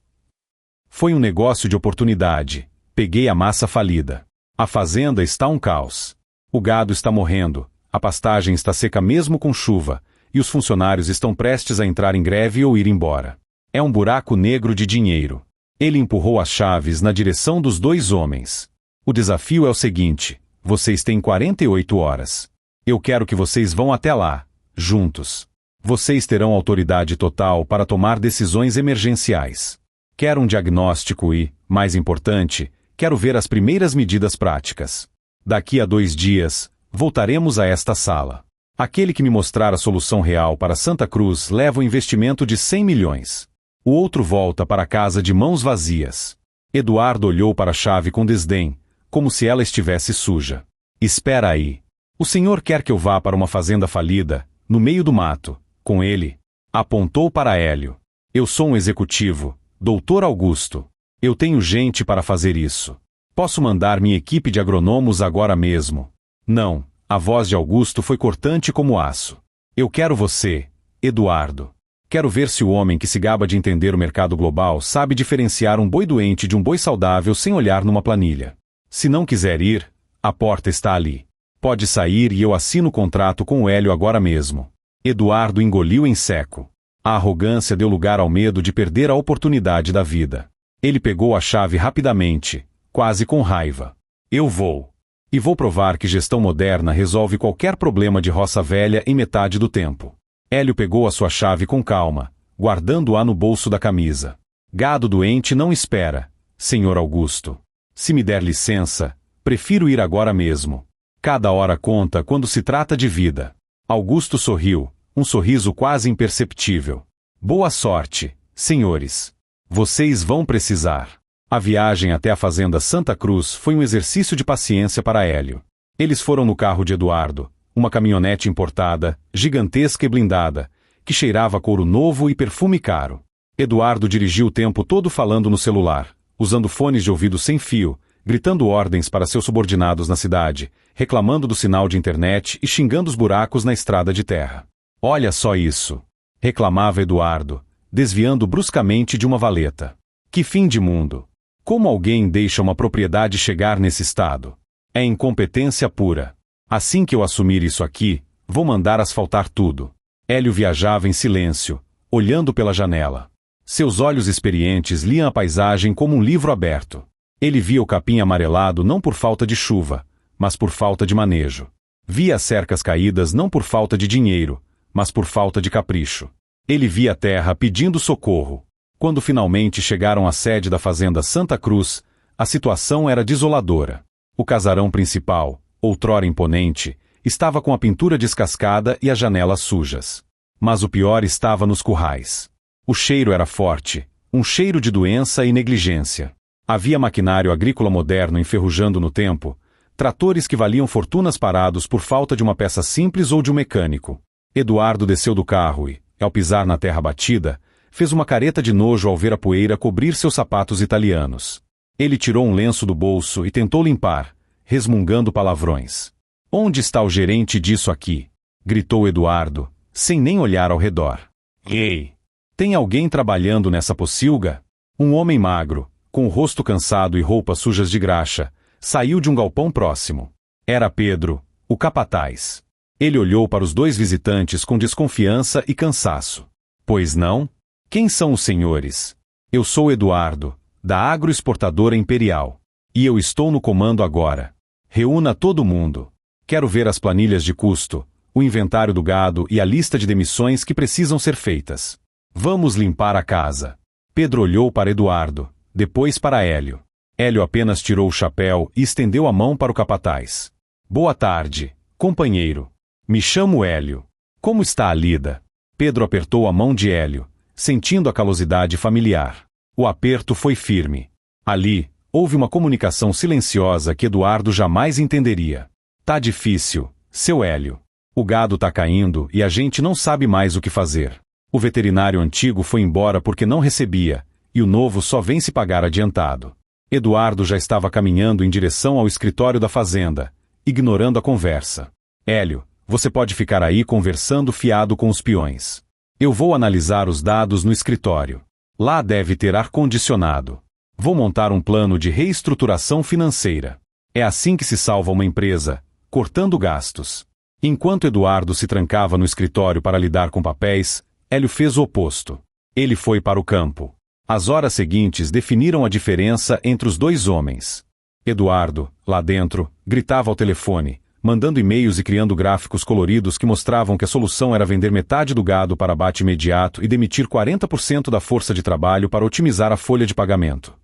S1: Foi um negócio de oportunidade. Peguei a massa falida. A fazenda está um caos. O gado está morrendo, a pastagem está seca mesmo com chuva, e os funcionários estão prestes a entrar em greve ou ir embora. É um buraco negro de dinheiro. Ele empurrou as chaves na direção dos 2 homens. O desafio é o seguinte: vocês têm 48 horas. Eu quero que vocês vão até lá, juntos. Vocês terão autoridade total para tomar decisões emergenciais. Quero um diagnóstico e, mais importante, quero ver as primeiras medidas práticas. Daqui a 2 dias, voltaremos a esta sala. Aquele que me mostrar a solução real para Santa Cruz leva o investimento de 100 milhões. O outro volta para casa de mãos vazias. Eduardo olhou para a chave com desdém, como se ela estivesse suja. Espera aí. O senhor quer que eu vá para uma fazenda falida, no meio do mato, com ele? Apontou para Hélio. Eu sou um executivo, doutor Augusto. Eu tenho gente para fazer isso. Posso mandar minha equipe de agronomos agora mesmo. Não, a voz de Augusto foi cortante como aço. Eu quero você, Eduardo. Quero ver se o homem que se gaba de entender o mercado global sabe diferenciar um boi doente de um boi saudável sem olhar numa planilha. Se não quiser ir, a porta está ali. Pode sair e eu assino o contrato com o Hélio agora mesmo. Eduardo engoliu em seco. A arrogância deu lugar ao medo de perder a oportunidade da vida. Ele pegou a chave rapidamente, quase com raiva. Eu vou. E vou provar que gestão moderna resolve qualquer problema de roça velha em metade do tempo. Hélio pegou a sua chave com calma, guardando-a no bolso da camisa. Gado doente não espera, senhor Augusto. Se me der licença, prefiro ir agora mesmo. Cada hora conta quando se trata de vida. Augusto sorriu, um sorriso quase imperceptível. Boa sorte, senhores. Vocês vão precisar. A viagem até a fazenda Santa Cruz foi um exercício de paciência para Hélio. Eles foram no carro de Eduardo, uma caminhonete importada, gigantesca e blindada, que cheirava a couro novo e perfume caro. Eduardo dirigiu o tempo todo falando no celular, usando fones de ouvido sem fio, gritando ordens para seus subordinados na cidade, reclamando do sinal de internet e xingando os buracos na estrada de terra. Olha só isso! Reclamava Eduardo, desviando bruscamente de uma valeta. Que fim de mundo! Como alguém deixa uma propriedade chegar nesse estado? É incompetência pura. Assim que eu assumir isso aqui, vou mandar asfaltar tudo. Hélio viajava em silêncio, olhando pela janela. Seus olhos experientes liam a paisagem como um livro aberto. Ele via o capim amarelado não por falta de chuva, mas por falta de manejo. Via as cercas caídas não por falta de dinheiro, mas por falta de capricho. Ele via a terra pedindo socorro. Quando finalmente chegaram à sede da fazenda Santa Cruz, a situação era desoladora. O casarão principal, outrora imponente, estava com a pintura descascada e as janelas sujas. Mas o pior estava nos currais. O cheiro era forte, um cheiro de doença e negligência. Havia maquinário agrícola moderno enferrujando no tempo, tratores que valiam fortunas parados por falta de uma peça simples ou de um mecânico. Eduardo desceu do carro e, ao pisar na terra batida, fez uma careta de nojo ao ver a poeira cobrir seus sapatos italianos. Ele tirou um lenço do bolso e tentou limpar, resmungando palavrões. "Onde está o gerente disso aqui?" gritou Eduardo, sem nem olhar ao redor. "Ei! Tem alguém trabalhando nessa pocilga?" Um homem magro, com o rosto cansado e roupas sujas de graxa, saiu de um galpão próximo. Era Pedro, o capataz. Ele olhou para os dois visitantes com desconfiança e cansaço. "Pois não? Quem são os senhores?" "Eu sou Eduardo, da Agroexportadora Imperial. E eu estou no comando agora. Reúna todo mundo. Quero ver as planilhas de custo, o inventário do gado e a lista de demissões que precisam ser feitas. Vamos limpar a casa." Pedro olhou para Eduardo, depois para Hélio. Hélio apenas tirou o chapéu e estendeu a mão para o capataz. "Boa tarde, companheiro. Me chamo Hélio. Como está a lida?" Pedro apertou a mão de Hélio, sentindo a calosidade familiar. O aperto foi firme. Ali, houve uma comunicação silenciosa que Eduardo jamais entenderia. "Tá difícil, seu Hélio. O gado tá caindo e a gente não sabe mais o que fazer. O veterinário antigo foi embora porque não recebia, e o novo só vem se pagar adiantado." Eduardo já estava caminhando em direção ao escritório da fazenda, ignorando a conversa. "Hélio, você pode ficar aí conversando fiado com os peões. Eu vou analisar os dados no escritório. Lá deve ter ar-condicionado. Vou montar um plano de reestruturação financeira. É assim que se salva uma empresa, cortando gastos." Enquanto Eduardo se trancava no escritório para lidar com papéis, Hélio fez o oposto. Ele foi para o campo. As horas seguintes definiram a diferença entre os dois homens. Eduardo, lá dentro, gritava ao telefone, mandando e-mails e criando gráficos coloridos que mostravam que a solução era vender metade do gado para abate imediato e demitir 40% da força de trabalho para otimizar a folha de pagamento.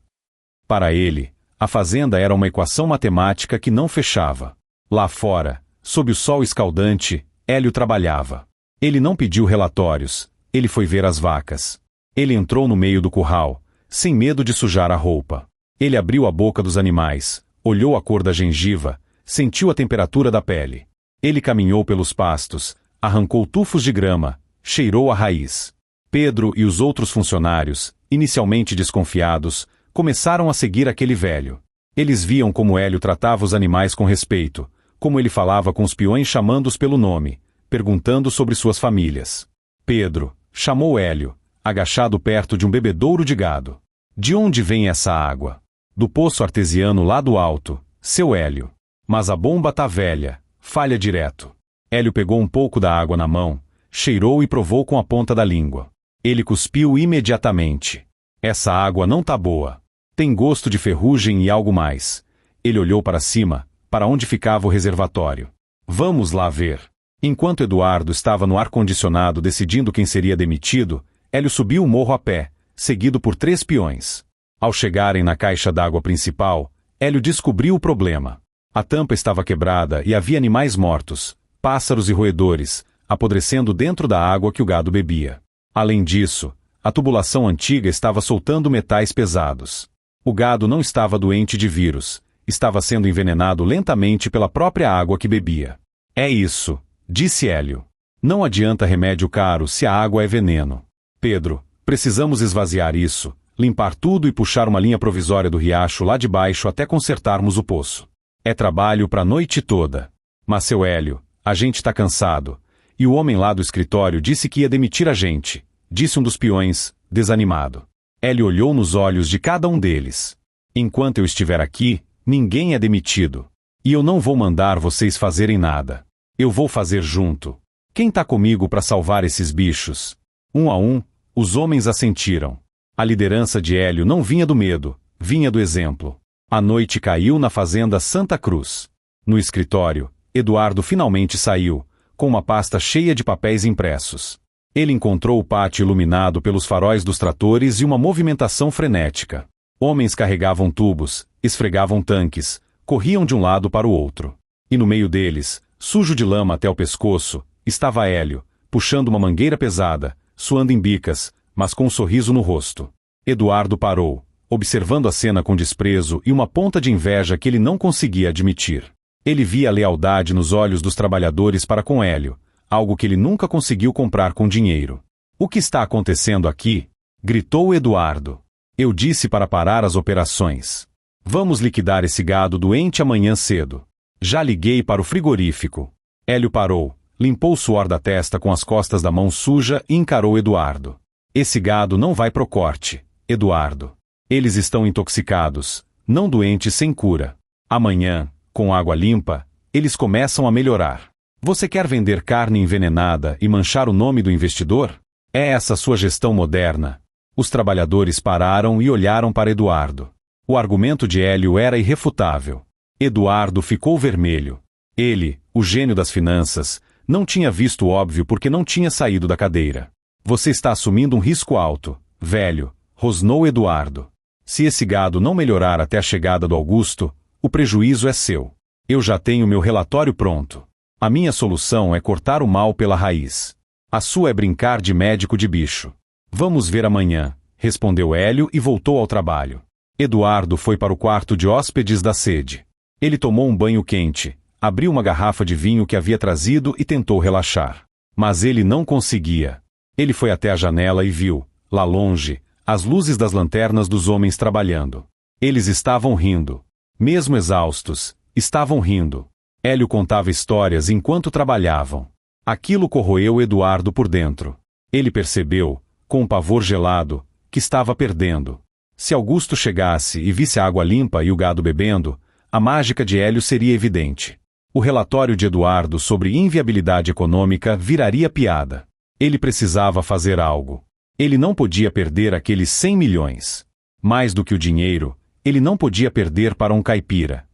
S1: Para ele, a fazenda era uma equação matemática que não fechava. Lá fora, sob o sol escaldante, Hélio trabalhava. Ele não pediu relatórios, ele foi ver as vacas. Ele entrou no meio do curral, sem medo de sujar a roupa. Ele abriu a boca dos animais, olhou a cor da gengiva, sentiu a temperatura da pele. Ele caminhou pelos pastos, arrancou tufos de grama, cheirou a raiz. Pedro e os outros funcionários, inicialmente desconfiados, começaram a seguir aquele velho. Eles viam como Hélio tratava os animais com respeito, como ele falava com os peões chamando-os pelo nome, perguntando sobre suas famílias. Pedro chamou Hélio, agachado perto de um bebedouro de gado. "De onde vem essa água?" "Do poço artesiano lá do alto, seu Hélio. Mas a bomba tá velha, falha direto." Hélio pegou um pouco da água na mão, cheirou e provou com a ponta da língua. Ele cuspiu imediatamente. "Essa água não tá boa. Tem gosto de ferrugem e algo mais." Ele olhou para cima, para onde ficava o reservatório. "Vamos lá ver." Enquanto Eduardo estava no ar-condicionado decidindo quem seria demitido, Hélio subiu o morro a pé, seguido por 3 peões. Ao chegarem na caixa d'água principal, Hélio descobriu o problema. A tampa estava quebrada e havia animais mortos, pássaros e roedores, apodrecendo dentro da água que o gado bebia. Além disso, a tubulação antiga estava soltando metais pesados. O gado não estava doente de vírus, estava sendo envenenado lentamente pela própria água que bebia. É isso, disse Hélio. Não adianta remédio caro se a água é veneno. Pedro, precisamos esvaziar isso, limpar tudo e puxar uma linha provisória do riacho lá de baixo até consertarmos o poço. É trabalho para a noite toda. Mas seu Hélio, a gente está cansado. E o homem lá do escritório disse que ia demitir a gente, disse um dos peões, desanimado. Hélio olhou nos olhos de cada um deles. Enquanto eu estiver aqui, ninguém é demitido. E eu não vou mandar vocês fazerem nada. Eu vou fazer junto. Quem tá comigo para salvar esses bichos? Um a um, os homens assentiram. A liderança de Hélio não vinha do medo, vinha do exemplo. A noite caiu na fazenda Santa Cruz. No escritório, Eduardo finalmente saiu, com uma pasta cheia de papéis impressos. Ele encontrou o pátio iluminado pelos faróis dos tratores e uma movimentação frenética. Homens carregavam tubos, esfregavam tanques, corriam de um lado para o outro. E no meio deles, sujo de lama até o pescoço, estava Hélio, puxando uma mangueira pesada, suando em bicas, mas com um sorriso no rosto. Eduardo parou, observando a cena com desprezo e uma ponta de inveja que ele não conseguia admitir. Ele via a lealdade nos olhos dos trabalhadores para com Hélio, algo que ele nunca conseguiu comprar com dinheiro. O que está acontecendo aqui? Gritou Eduardo. Eu disse para parar as operações. Vamos liquidar esse gado doente amanhã cedo. Já liguei para o frigorífico. Hélio parou, limpou o suor da testa com as costas da mão suja e encarou Eduardo. Esse gado não vai pro corte, Eduardo. Eles estão intoxicados, não doentes sem cura. Amanhã, com água limpa, eles começam a melhorar. Você quer vender carne envenenada e manchar o nome do investidor? É essa sua gestão moderna. Os trabalhadores pararam e olharam para Eduardo. O argumento de Hélio era irrefutável. Eduardo ficou vermelho. Ele, o gênio das finanças, não tinha visto o óbvio porque não tinha saído da cadeira. Você está assumindo um risco alto, velho, rosnou Eduardo. Se esse gado não melhorar até a chegada do Augusto, o prejuízo é seu. Eu já tenho meu relatório pronto. A minha solução é cortar o mal pela raiz. A sua é brincar de médico de bicho. Vamos ver amanhã, respondeu Hélio e voltou ao trabalho. Eduardo foi para o quarto de hóspedes da sede. Ele tomou um banho quente, abriu uma garrafa de vinho que havia trazido e tentou relaxar. Mas ele não conseguia. Ele foi até a janela e viu, lá longe, as luzes das lanternas dos homens trabalhando. Eles estavam rindo. Mesmo exaustos, estavam rindo. Hélio contava histórias enquanto trabalhavam. Aquilo corroeu Eduardo por dentro. Ele percebeu, com um pavor gelado, que estava perdendo. Se Augusto chegasse e visse a água limpa e o gado bebendo, a mágica de Hélio seria evidente. O relatório de Eduardo sobre inviabilidade econômica viraria piada. Ele precisava fazer algo. Ele não podia perder aqueles 100 milhões. Mais do que o dinheiro, ele não podia perder para um caipira.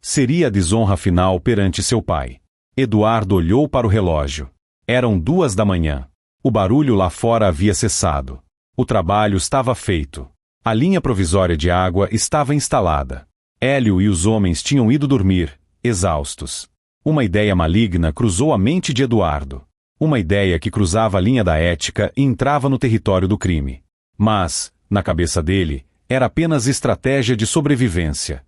S1: Seria a desonra final perante seu pai. Eduardo olhou para o relógio. Eram 2 da manhã. O barulho lá fora havia cessado. O trabalho estava feito. A linha provisória de água estava instalada. Hélio e os homens tinham ido dormir, exaustos. Uma ideia maligna cruzou a mente de Eduardo. Uma ideia que cruzava a linha da ética e entrava no território do crime. Mas, na cabeça dele, era apenas estratégia de sobrevivência.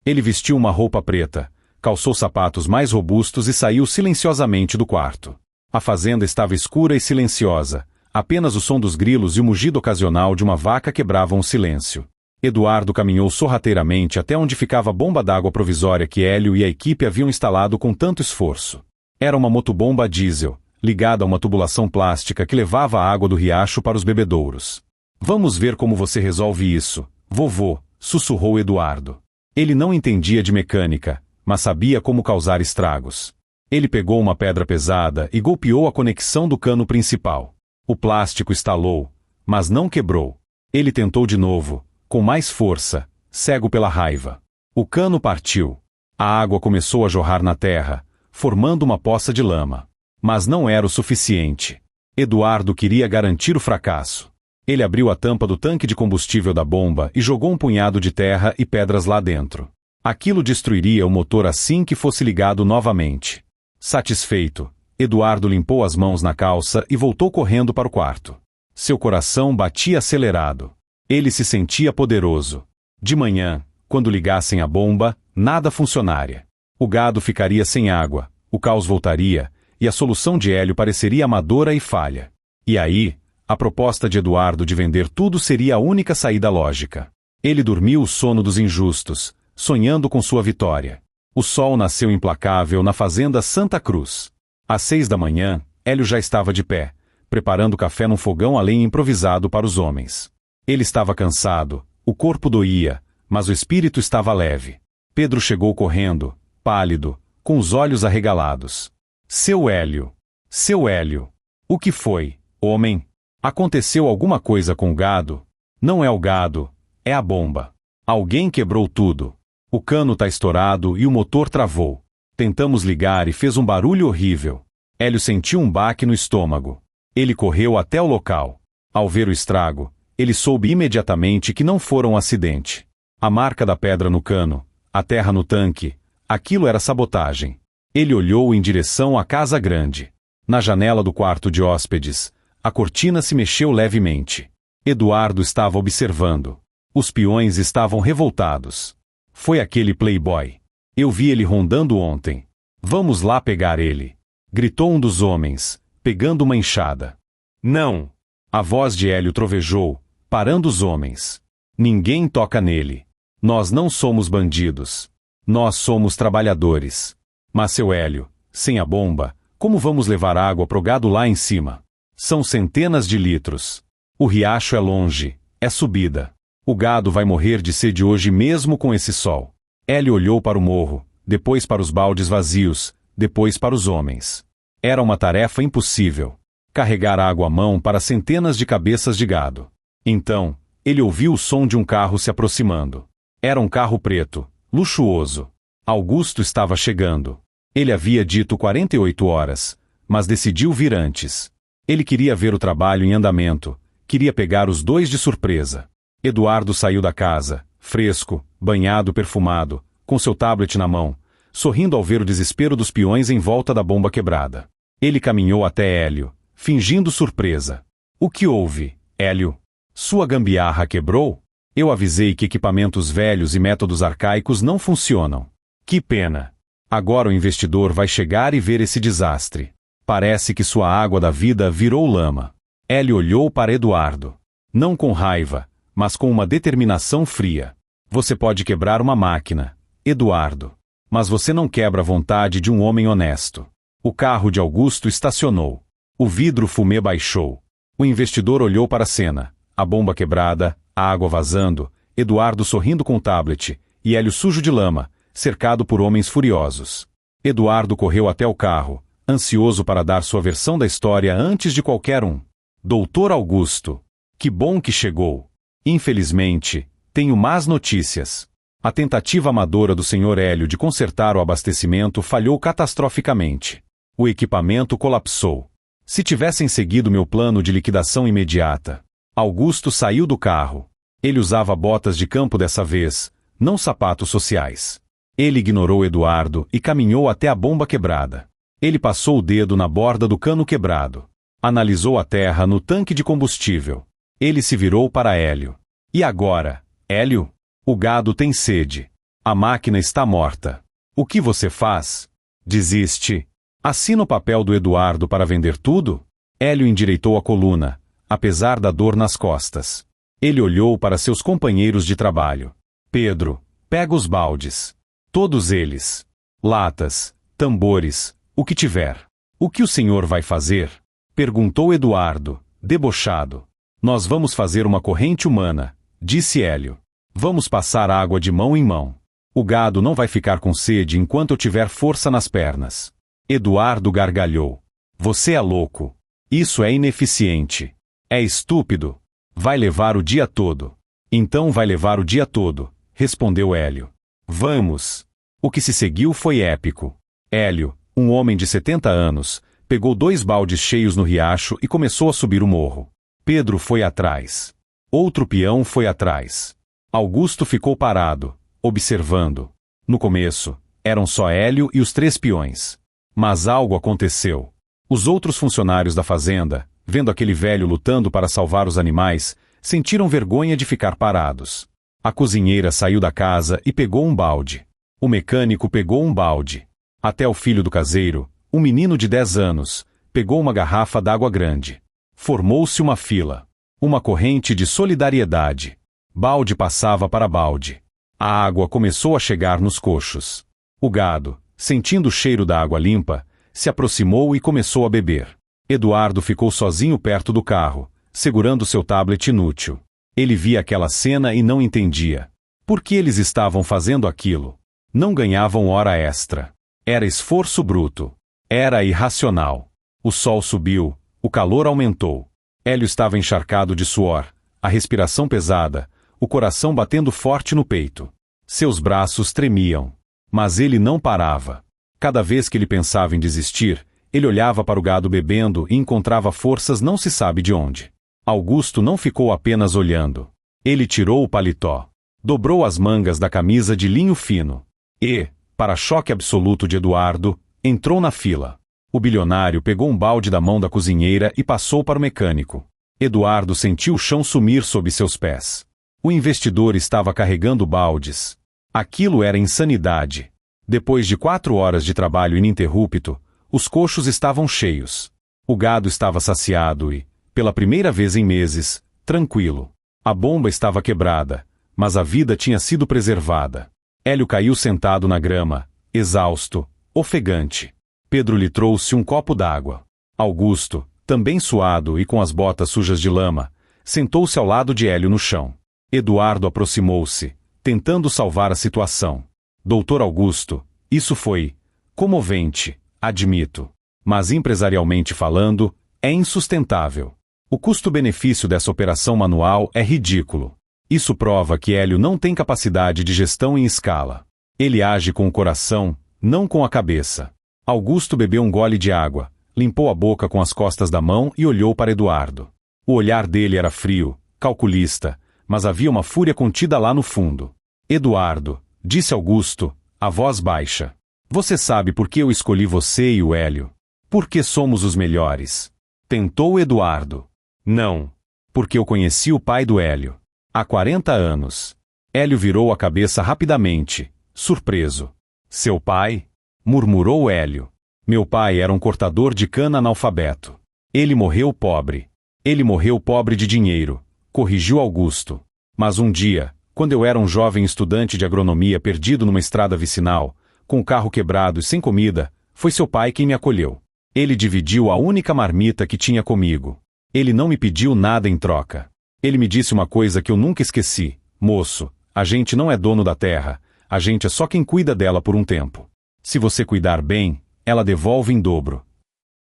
S1: Ele vestiu uma roupa preta, calçou sapatos mais robustos e saiu silenciosamente do quarto. A fazenda estava escura e silenciosa. Apenas o som dos grilos e o mugido ocasional de uma vaca quebravam o silêncio. Eduardo caminhou sorrateiramente até onde ficava a bomba d'água provisória que Hélio e a equipe haviam instalado com tanto esforço. Era uma motobomba a diesel, ligada a uma tubulação plástica que levava a água do riacho para os bebedouros. Vamos ver como você resolve isso, vovô, sussurrou Eduardo. Ele não entendia de mecânica, mas sabia como causar estragos. Ele pegou uma pedra pesada e golpeou a conexão do cano principal. O plástico estalou, mas não quebrou. Ele tentou de novo, com mais força, cego pela raiva. O cano partiu. A água começou a jorrar na terra, formando uma poça de lama. Mas não era o suficiente. Eduardo queria garantir o fracasso. Ele abriu a tampa do tanque de combustível da bomba e jogou um punhado de terra e pedras lá dentro. Aquilo destruiria o motor assim que fosse ligado novamente. Satisfeito, Eduardo limpou as mãos na calça e voltou correndo para o quarto. Seu coração batia acelerado. Ele se sentia poderoso. De manhã, quando ligassem a bomba, nada funcionaria. O gado ficaria sem água, o caos voltaria, e a solução de Hélio pareceria amadora e falha. E aí, a proposta de Eduardo de vender tudo seria a única saída lógica. Ele dormiu o sono dos injustos, sonhando com sua vitória. O sol nasceu implacável na fazenda Santa Cruz. Às 6 da manhã, Hélio já estava de pé, preparando café num fogão a lenha improvisado para os homens. Ele estava cansado, o corpo doía, mas o espírito estava leve. Pedro chegou correndo, pálido, com os olhos arregalados. Seu Hélio! Seu Hélio! O que foi, homem? Aconteceu alguma coisa com o gado? Não é o gado, é a bomba. Alguém quebrou tudo. O cano tá estourado e o motor travou. Tentamos ligar e fez um barulho horrível. Hélio sentiu um baque no estômago. Ele correu até o local. Ao ver o estrago, ele soube imediatamente que não fora um acidente. A marca da pedra no cano, a terra no tanque, aquilo era sabotagem. Ele olhou em direção à casa grande. Na janela do quarto de hóspedes, a cortina se mexeu levemente. Eduardo estava observando. Os peões estavam revoltados. Foi aquele playboy. Eu vi ele rondando ontem. Vamos lá pegar ele. Gritou um dos homens, pegando uma enxada. Não! A voz de Hélio trovejou, parando os homens. Ninguém toca nele. Nós não somos bandidos. Nós somos trabalhadores. Mas seu Hélio, sem a bomba, como vamos levar água pro gado lá em cima? São centenas de litros. O riacho é longe, é subida. O gado vai morrer de sede hoje mesmo com esse sol. Hélio olhou para o morro, depois para os baldes vazios, depois para os homens. Era uma tarefa impossível. Carregar água à mão para centenas de cabeças de gado. Então, ele ouviu o som de um carro se aproximando. Era um carro preto, luxuoso. Augusto estava chegando. Ele havia dito 48 horas, mas decidiu vir antes. Ele queria ver o trabalho em andamento, queria pegar os dois de surpresa. Eduardo saiu da casa, fresco, banhado, perfumado, com seu tablet na mão, sorrindo ao ver o desespero dos peões em volta da bomba quebrada. Ele caminhou até Hélio, fingindo surpresa. O que houve, Hélio? Sua gambiarra quebrou? Eu avisei que equipamentos velhos e métodos arcaicos não funcionam. Que pena. Agora o investidor vai chegar e ver esse desastre. Parece que sua água da vida virou lama. Hélio olhou para Eduardo. Não com raiva, mas com uma determinação fria. Você pode quebrar uma máquina, Eduardo. Mas você não quebra a vontade de um homem honesto. O carro de Augusto estacionou. O vidro fumê baixou. O investidor olhou para a cena. A bomba quebrada, a água vazando, Eduardo sorrindo com o tablet, e Hélio sujo de lama, cercado por homens furiosos. Eduardo correu até o carro, ansioso para dar sua versão da história antes de qualquer um. Doutor Augusto, que bom que chegou. Infelizmente, tenho más notícias. A tentativa amadora do Sr. Hélio de consertar o abastecimento falhou catastroficamente. O equipamento colapsou. Se tivessem seguido meu plano de liquidação imediata. Augusto saiu do carro. Ele usava botas de campo dessa vez, não sapatos sociais. Ele ignorou Eduardo e caminhou até a bomba quebrada. Ele passou o dedo na borda do cano quebrado. Analisou a terra no tanque de combustível. Ele se virou para Hélio. E agora, Hélio? O gado tem sede. A máquina está morta. O que você faz? Desiste. Assina o papel do Eduardo para vender tudo? Hélio endireitou a coluna, apesar da dor nas costas. Ele olhou para seus companheiros de trabalho. Pedro, pega os baldes. Todos eles. Latas, tambores, o que tiver. O que o senhor vai fazer? Perguntou Eduardo, debochado. Nós vamos fazer uma corrente humana, disse Hélio. Vamos passar água de mão em mão. O gado não vai ficar com sede enquanto eu tiver força nas pernas. Eduardo gargalhou. Você é louco. Isso é ineficiente. É estúpido. Vai levar o dia todo. Então vai levar o dia todo, respondeu Hélio. Vamos. O que se seguiu foi épico. Hélio, um homem de 70 anos, pegou 2 baldes cheios no riacho e começou a subir o morro. Pedro foi atrás. Outro peão foi atrás. Augusto ficou parado, observando. No começo, eram só Hélio e os 3 peões. Mas algo aconteceu. Os outros funcionários da fazenda, vendo aquele velho lutando para salvar os animais, sentiram vergonha de ficar parados. A cozinheira saiu da casa e pegou um balde. O mecânico pegou um balde. Até o filho do caseiro, um menino de 10 anos, pegou uma garrafa d'água grande. Formou-se uma fila. Uma corrente de solidariedade. Balde passava para balde. A água começou a chegar nos coxos. O gado, sentindo o cheiro da água limpa, se aproximou e começou a beber. Eduardo ficou sozinho perto do carro, segurando seu tablet inútil. Ele via aquela cena e não entendia. Por que eles estavam fazendo aquilo? Não ganhavam hora extra. Era esforço bruto. Era irracional. O sol subiu, o calor aumentou. Hélio estava encharcado de suor, a respiração pesada, o coração batendo forte no peito. Seus braços tremiam. Mas ele não parava. Cada vez que ele pensava em desistir, ele olhava para o gado bebendo e encontrava forças não se sabe de onde. Augusto não ficou apenas olhando. Ele tirou o paletó, dobrou as mangas da camisa de linho fino e, para choque absoluto de Eduardo, entrou na fila. O bilionário pegou um balde da mão da cozinheira e passou para o mecânico. Eduardo sentiu o chão sumir sob seus pés. O investidor estava carregando baldes. Aquilo era insanidade. Depois de 4 horas de trabalho ininterrupto, os coxos estavam cheios. O gado estava saciado e, pela primeira vez em meses, tranquilo. A bomba estava quebrada, mas a vida tinha sido preservada. Hélio caiu sentado na grama, exausto, ofegante. Pedro lhe trouxe um copo d'água. Augusto, também suado e com as botas sujas de lama, sentou-se ao lado de Hélio no chão. Eduardo aproximou-se, tentando salvar a situação. Doutor Augusto, isso foi comovente, admito. Mas empresarialmente falando, é insustentável. O custo-benefício dessa operação manual é ridículo. Isso prova que Hélio não tem capacidade de gestão em escala. Ele age com o coração, não com a cabeça. Augusto bebeu um gole de água, limpou a boca com as costas da mão e olhou para Eduardo. O olhar dele era frio, calculista, mas havia uma fúria contida lá no fundo. Eduardo, disse Augusto, a voz baixa. Você sabe por que eu escolhi você e o Hélio? Porque somos os melhores. Tentou Eduardo. Não. Porque eu conheci o pai do Hélio. Há 40 anos. Hélio virou a cabeça rapidamente, surpreso. Seu pai? Murmurou Hélio. Meu pai era um cortador de cana analfabeto. Ele morreu pobre. Ele morreu pobre de dinheiro, corrigiu Augusto. Mas um dia, quando eu era um jovem estudante de agronomia perdido numa estrada vicinal, com o carro quebrado e sem comida, foi seu pai quem me acolheu. Ele dividiu a única marmita que tinha comigo. Ele não me pediu nada em troca. Ele me disse uma coisa que eu nunca esqueci. Moço, a gente não é dono da terra, a gente é só quem cuida dela por um tempo. Se você cuidar bem, ela devolve em dobro.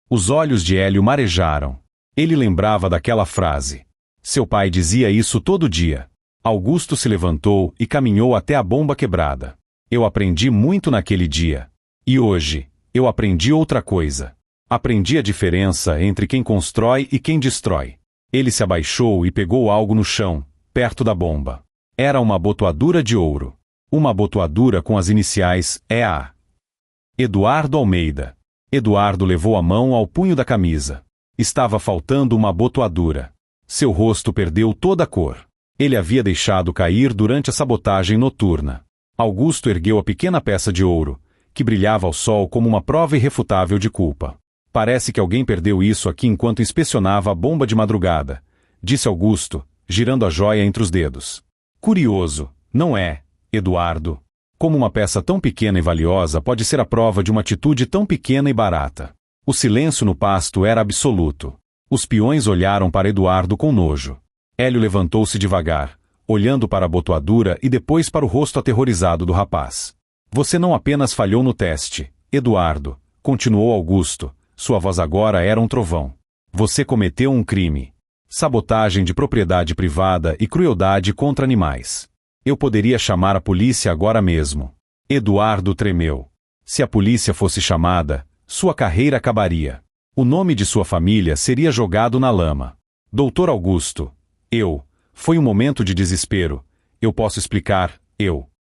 S1: Os olhos de Hélio marejaram. Ele lembrava daquela frase. Seu pai dizia isso todo dia. Augusto se levantou e caminhou até a bomba quebrada. Eu aprendi muito naquele dia. E hoje, eu aprendi outra coisa. Aprendi a diferença entre quem constrói e quem destrói. Ele se abaixou e pegou algo no chão, perto da bomba. Era uma abotoadura de ouro. Uma abotoadura com as iniciais EA. Eduardo Almeida. Eduardo levou a mão ao punho da camisa. Estava faltando uma abotoadura. Seu rosto perdeu toda a cor. Ele havia deixado cair durante a sabotagem noturna. Augusto ergueu a pequena peça de ouro, que brilhava ao sol como uma prova irrefutável de culpa. Parece que alguém perdeu isso aqui enquanto inspecionava a bomba de madrugada, disse Augusto, girando a joia entre os dedos. Curioso, não é, Eduardo? Como uma peça tão pequena e valiosa pode ser a prova de uma atitude tão pequena e barata? O silêncio no pasto era absoluto. Os peões olharam para Eduardo com nojo. Hélio levantou-se devagar, olhando para a abotoadura e depois para o rosto aterrorizado do rapaz. Você não apenas falhou no teste, Eduardo, continuou Augusto, sua voz agora era um trovão. Você cometeu um crime. Sabotagem de propriedade privada e crueldade contra animais. Eu poderia chamar a polícia agora mesmo. Eduardo tremeu. Se a polícia fosse chamada, sua carreira acabaria. O nome de sua família seria jogado na lama. Doutor Augusto, foi um momento de desespero. Eu posso explicar,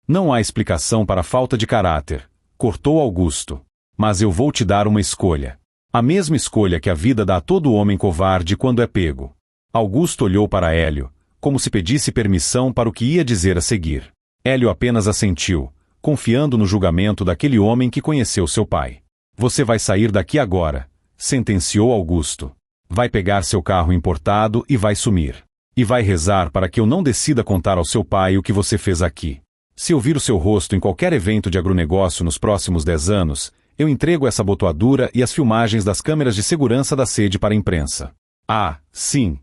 S1: Não há explicação para a falta de caráter, cortou Augusto. Mas eu vou te dar uma escolha. A mesma escolha que a vida dá a todo homem covarde quando é pego. Augusto olhou para Hélio, como se pedisse permissão para o que ia dizer a seguir. Hélio apenas assentiu, confiando no julgamento daquele homem que conheceu seu pai. Você vai sair daqui agora, sentenciou Augusto. Vai pegar seu carro importado e vai sumir. E vai rezar para que eu não decida contar ao seu pai o que você fez aqui. Se eu vir o seu rosto em qualquer evento de agronegócio nos próximos 10 anos, eu entrego essa botoadura e as filmagens das câmeras de segurança da sede para a imprensa. Ah, sim.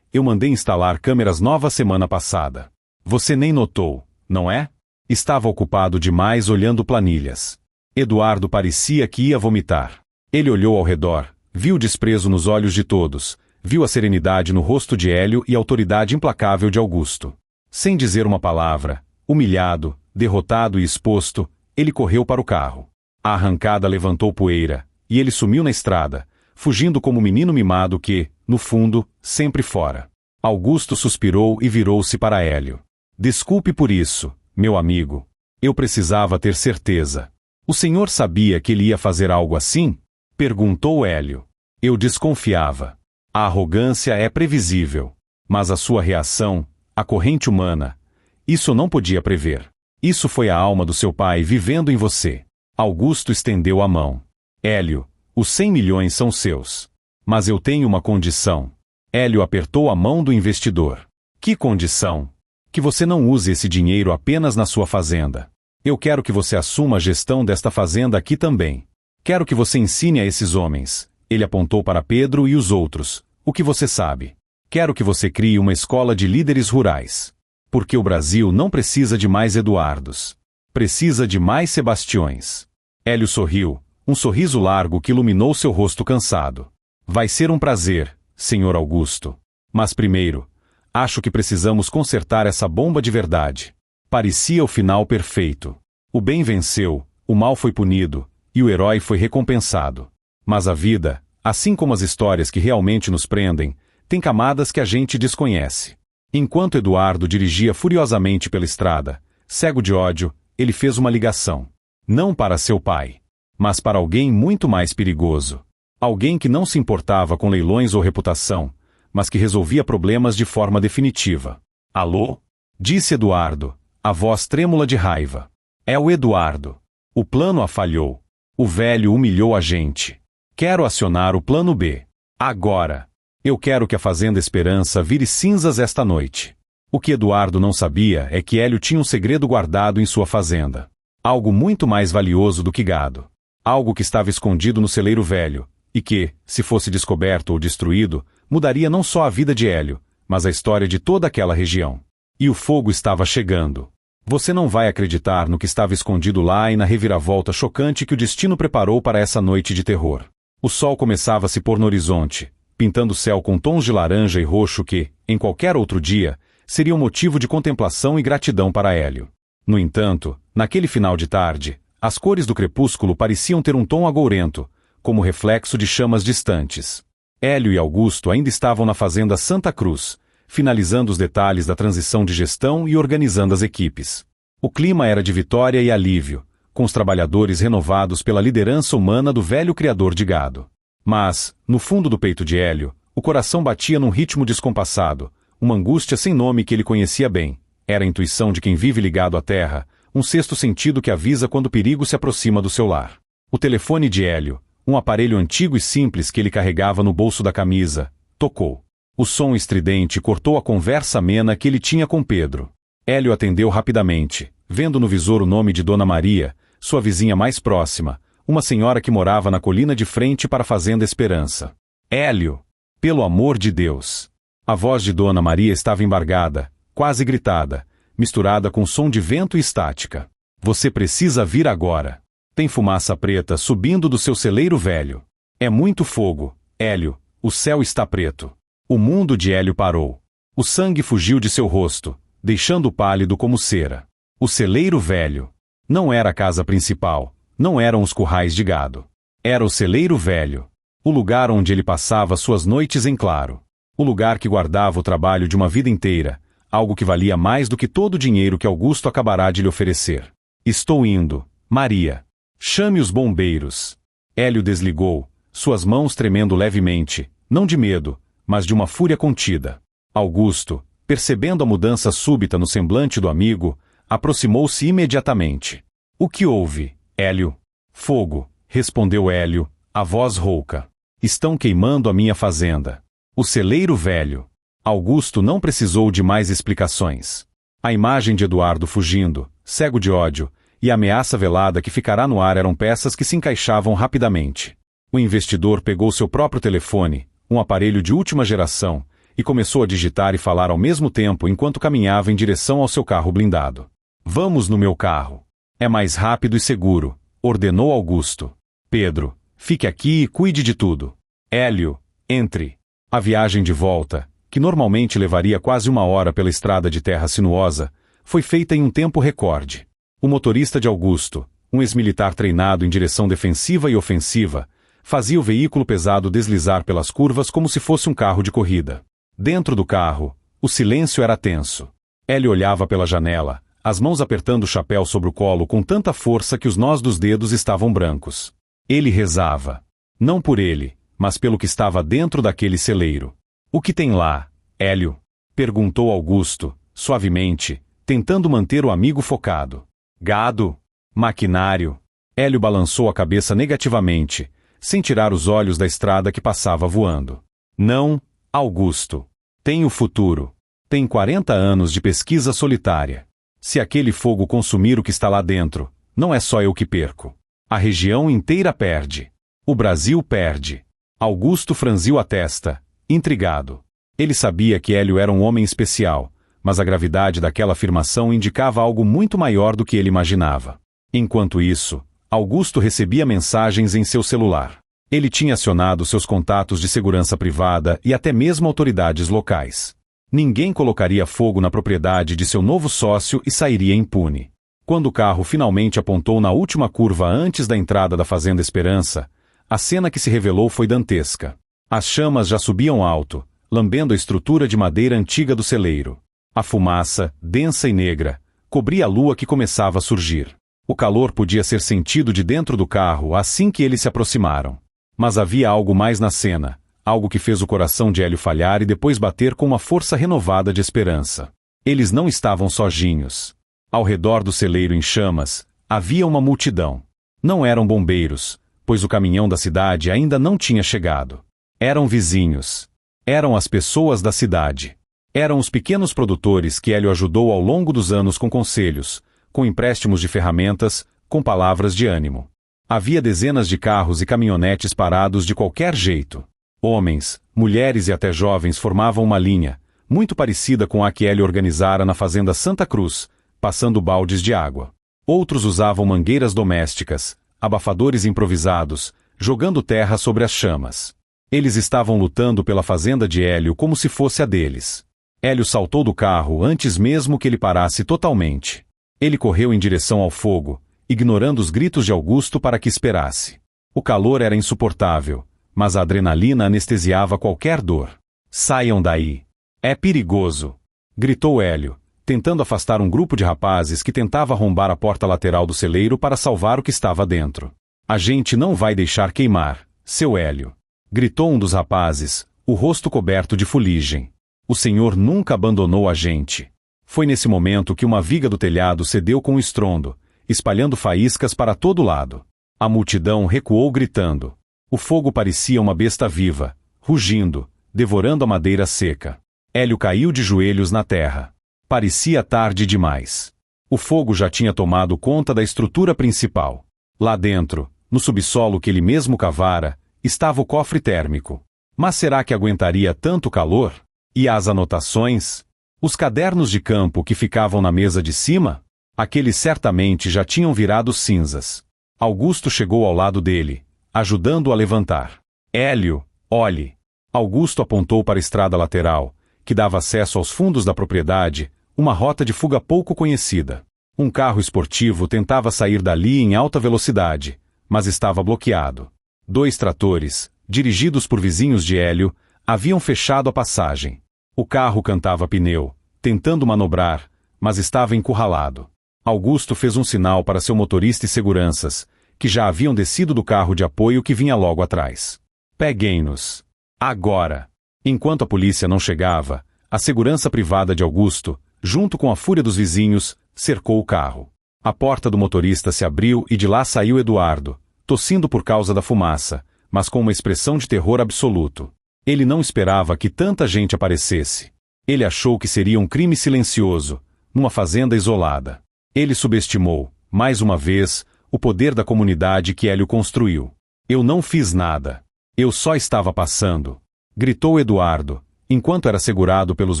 S1: Eu mandei instalar câmeras novas semana passada. Você nem notou, não é? Estava ocupado demais olhando planilhas. Eduardo parecia que ia vomitar. Ele olhou ao redor, viu o desprezo nos olhos de todos, viu a serenidade no rosto de Hélio e a autoridade implacável de Augusto. Sem dizer uma palavra, humilhado, derrotado e exposto, ele correu para o carro. A arrancada levantou poeira, e ele sumiu na estrada, fugindo como um menino mimado que, no fundo, sempre fora. Augusto suspirou e virou-se para Hélio. Desculpe por isso, meu amigo. Eu precisava ter certeza. O senhor sabia que ele ia fazer algo assim? Perguntou Hélio. Eu desconfiava. A arrogância é previsível. Mas a sua reação, a corrente humana, isso eu não podia prever. Isso foi a alma do seu pai vivendo em você. Augusto estendeu a mão. Hélio, os 100 milhões são seus. Mas eu tenho uma condição. Hélio apertou a mão do investidor. Que condição? Que você não use esse dinheiro apenas na sua fazenda. Eu quero que você assuma a gestão desta fazenda aqui também. Quero que você ensine a esses homens, ele apontou para Pedro e os outros, o que você sabe. Quero que você crie uma escola de líderes rurais. Porque o Brasil não precisa de mais Eduardos. Precisa de mais Sebastiões. Hélio sorriu, um sorriso largo que iluminou seu rosto cansado. Vai ser um prazer, senhor Augusto. Mas primeiro, acho que precisamos consertar essa bomba de verdade. Parecia o final perfeito. O bem venceu, o mal foi punido, e o herói foi recompensado. Mas a vida, assim como as histórias que realmente nos prendem, tem camadas que a gente desconhece. Enquanto Eduardo dirigia furiosamente pela estrada, cego de ódio, ele fez uma ligação. Não para seu pai, mas para alguém muito mais perigoso. Alguém que não se importava com leilões ou reputação, mas que resolvia problemas de forma definitiva. Alô? Disse Eduardo, a voz trêmula de raiva. É o Eduardo. O plano A falhou. O velho humilhou a gente. Quero acionar o plano B. Agora. Eu quero que a Fazenda Esperança vire cinzas esta noite. O que Eduardo não sabia é que Hélio tinha um segredo guardado em sua fazenda. Algo muito mais valioso do que gado. Algo que estava escondido no celeiro velho, e que, se fosse descoberto ou destruído, mudaria não só a vida de Hélio, mas a história de toda aquela região. E o fogo estava chegando. Você não vai acreditar no que estava escondido lá e na reviravolta chocante que o destino preparou para essa noite de terror. O sol começava a se pôr no horizonte, pintando o céu com tons de laranja e roxo que, em qualquer outro dia, seria um motivo de contemplação e gratidão para Hélio. No entanto, naquele final de tarde, as cores do crepúsculo pareciam ter um tom agourento, como reflexo de chamas distantes. Hélio e Augusto ainda estavam na fazenda Santa Cruz, finalizando os detalhes da transição de gestão e organizando as equipes. O clima era de vitória e alívio, com os trabalhadores renovados pela liderança humana do velho criador de gado. Mas, no fundo do peito de Hélio, o coração batia num ritmo descompassado, uma angústia sem nome que ele conhecia bem. Era a intuição de quem vive ligado à terra, um sexto sentido que avisa quando o perigo se aproxima do seu lar. O telefone de Hélio, um aparelho antigo e simples que ele carregava no bolso da camisa, tocou. O som estridente cortou a conversa amena que ele tinha com Pedro. Hélio atendeu rapidamente, vendo no visor o nome de Dona Maria, sua vizinha mais próxima, uma senhora que morava na colina de frente para a Fazenda Esperança. Hélio! Pelo amor de Deus! A voz de Dona Maria estava embargada, quase gritada, misturada com som de vento e estática. Você precisa vir agora. Tem fumaça preta subindo do seu celeiro velho. É muito fogo, Hélio, o céu está preto. O mundo de Hélio parou. O sangue fugiu de seu rosto, deixando-o pálido como cera. O celeiro velho. Não era a casa principal, não eram os currais de gado. Era o celeiro velho. O lugar onde ele passava suas noites em claro. O lugar que guardava o trabalho de uma vida inteira, algo que valia mais do que todo o dinheiro que Augusto acabará de lhe oferecer. Estou indo, Maria. Chame os bombeiros. Hélio desligou, suas mãos tremendo levemente, não de medo, mas de uma fúria contida. Augusto, percebendo a mudança súbita no semblante do amigo, aproximou-se imediatamente. O que houve, Hélio? Fogo, respondeu Hélio, a voz rouca. Estão queimando a minha fazenda. O celeiro velho. Augusto não precisou de mais explicações. A imagem de Eduardo fugindo, cego de ódio, e a ameaça velada que ficará no ar eram peças que se encaixavam rapidamente. O investidor pegou seu próprio telefone, um aparelho de última geração, e começou a digitar e falar ao mesmo tempo enquanto caminhava em direção ao seu carro blindado. Vamos no meu carro. É mais rápido e seguro, ordenou Augusto. Pedro, fique aqui e cuide de tudo. Hélio, entre. A viagem de volta, que normalmente levaria quase 1 hora pela estrada de terra sinuosa, foi feita em um tempo recorde. O motorista de Augusto, um ex-militar treinado em direção defensiva e ofensiva, fazia o veículo pesado deslizar pelas curvas como se fosse um carro de corrida. Dentro do carro, o silêncio era tenso. Hélio olhava pela janela, as mãos apertando o chapéu sobre o colo com tanta força que os nós dos dedos estavam brancos. Ele rezava. Não por ele, mas pelo que estava dentro daquele celeiro. O que tem lá, Hélio? Perguntou Augusto, suavemente, tentando manter o amigo focado. Gado? Maquinário? Hélio balançou a cabeça negativamente, sem tirar os olhos da estrada que passava voando. Não, Augusto. Tem o futuro. Tem 40 anos de pesquisa solitária. Se aquele fogo consumir o que está lá dentro, não é só eu que perco. A região inteira perde. O Brasil perde. Augusto franziu a testa, intrigado. Ele sabia que Hélio era um homem especial, mas a gravidade daquela afirmação indicava algo muito maior do que ele imaginava. Enquanto isso, Augusto recebia mensagens em seu celular. Ele tinha acionado seus contatos de segurança privada e até mesmo autoridades locais. Ninguém colocaria fogo na propriedade de seu novo sócio e sairia impune. Quando o carro finalmente apontou na última curva antes da entrada da Fazenda Esperança, a cena que se revelou foi dantesca. As chamas já subiam alto, lambendo a estrutura de madeira antiga do celeiro. A fumaça, densa e negra, cobria a lua que começava a surgir. O calor podia ser sentido de dentro do carro assim que eles se aproximaram. Mas havia algo mais na cena, algo que fez o coração de Hélio falhar e depois bater com uma força renovada de esperança. Eles não estavam sozinhos. Ao redor do celeiro em chamas, havia uma multidão. Não eram bombeiros, pois o caminhão da cidade ainda não tinha chegado. Eram vizinhos. Eram as pessoas da cidade. Eram os pequenos produtores que Hélio ajudou ao longo dos anos com conselhos, com empréstimos de ferramentas, com palavras de ânimo. Havia dezenas de carros e caminhonetes parados de qualquer jeito. Homens, mulheres e até jovens formavam uma linha, muito parecida com a que Hélio organizara na fazenda Santa Cruz, passando baldes de água. Outros usavam mangueiras domésticas, abafadores improvisados, jogando terra sobre as chamas. Eles estavam lutando pela fazenda de Hélio como se fosse a deles. Hélio saltou do carro antes mesmo que ele parasse totalmente. Ele correu em direção ao fogo, ignorando os gritos de Augusto para que esperasse. O calor era insuportável, mas a adrenalina anestesiava qualquer dor. Saiam daí. É perigoso, gritou Hélio, tentando afastar um grupo de rapazes que tentava arrombar a porta lateral do celeiro para salvar o que estava dentro. A gente não vai deixar queimar, seu Hélio, gritou um dos rapazes, o rosto coberto de fuligem. O senhor nunca abandonou a gente. Foi nesse momento que uma viga do telhado cedeu com um estrondo, espalhando faíscas para todo lado. A multidão recuou gritando. O fogo parecia uma besta viva, rugindo, devorando a madeira seca. Hélio caiu de joelhos na terra. Parecia tarde demais. O fogo já tinha tomado conta da estrutura principal. Lá dentro, no subsolo que ele mesmo cavara, estava o cofre térmico. Mas será que aguentaria tanto calor? E as anotações? Os cadernos de campo que ficavam na mesa de cima? Aqueles certamente já tinham virado cinzas. Augusto chegou ao lado dele, ajudando-o a levantar. Hélio, olhe. Augusto apontou para a estrada lateral, que dava acesso aos fundos da propriedade, uma rota de fuga pouco conhecida. Um carro esportivo tentava sair dali em alta velocidade, mas estava bloqueado. 2 tratores, dirigidos por vizinhos de Hélio, haviam fechado a passagem. O carro cantava pneu, tentando manobrar, mas estava encurralado. Augusto fez um sinal para seu motorista e seguranças, que já haviam descido do carro de apoio que vinha logo atrás. Peguem-nos. Agora! Enquanto a polícia não chegava, a segurança privada de Augusto, junto com a fúria dos vizinhos, cercou o carro. A porta do motorista se abriu e de lá saiu Eduardo, tossindo por causa da fumaça, mas com uma expressão de terror absoluto. Ele não esperava que tanta gente aparecesse. Ele achou que seria um crime silencioso, numa fazenda isolada. Ele subestimou, mais uma vez, o poder da comunidade que Hélio construiu. Eu não fiz nada. Eu só estava passando. Gritou Eduardo, enquanto era segurado pelos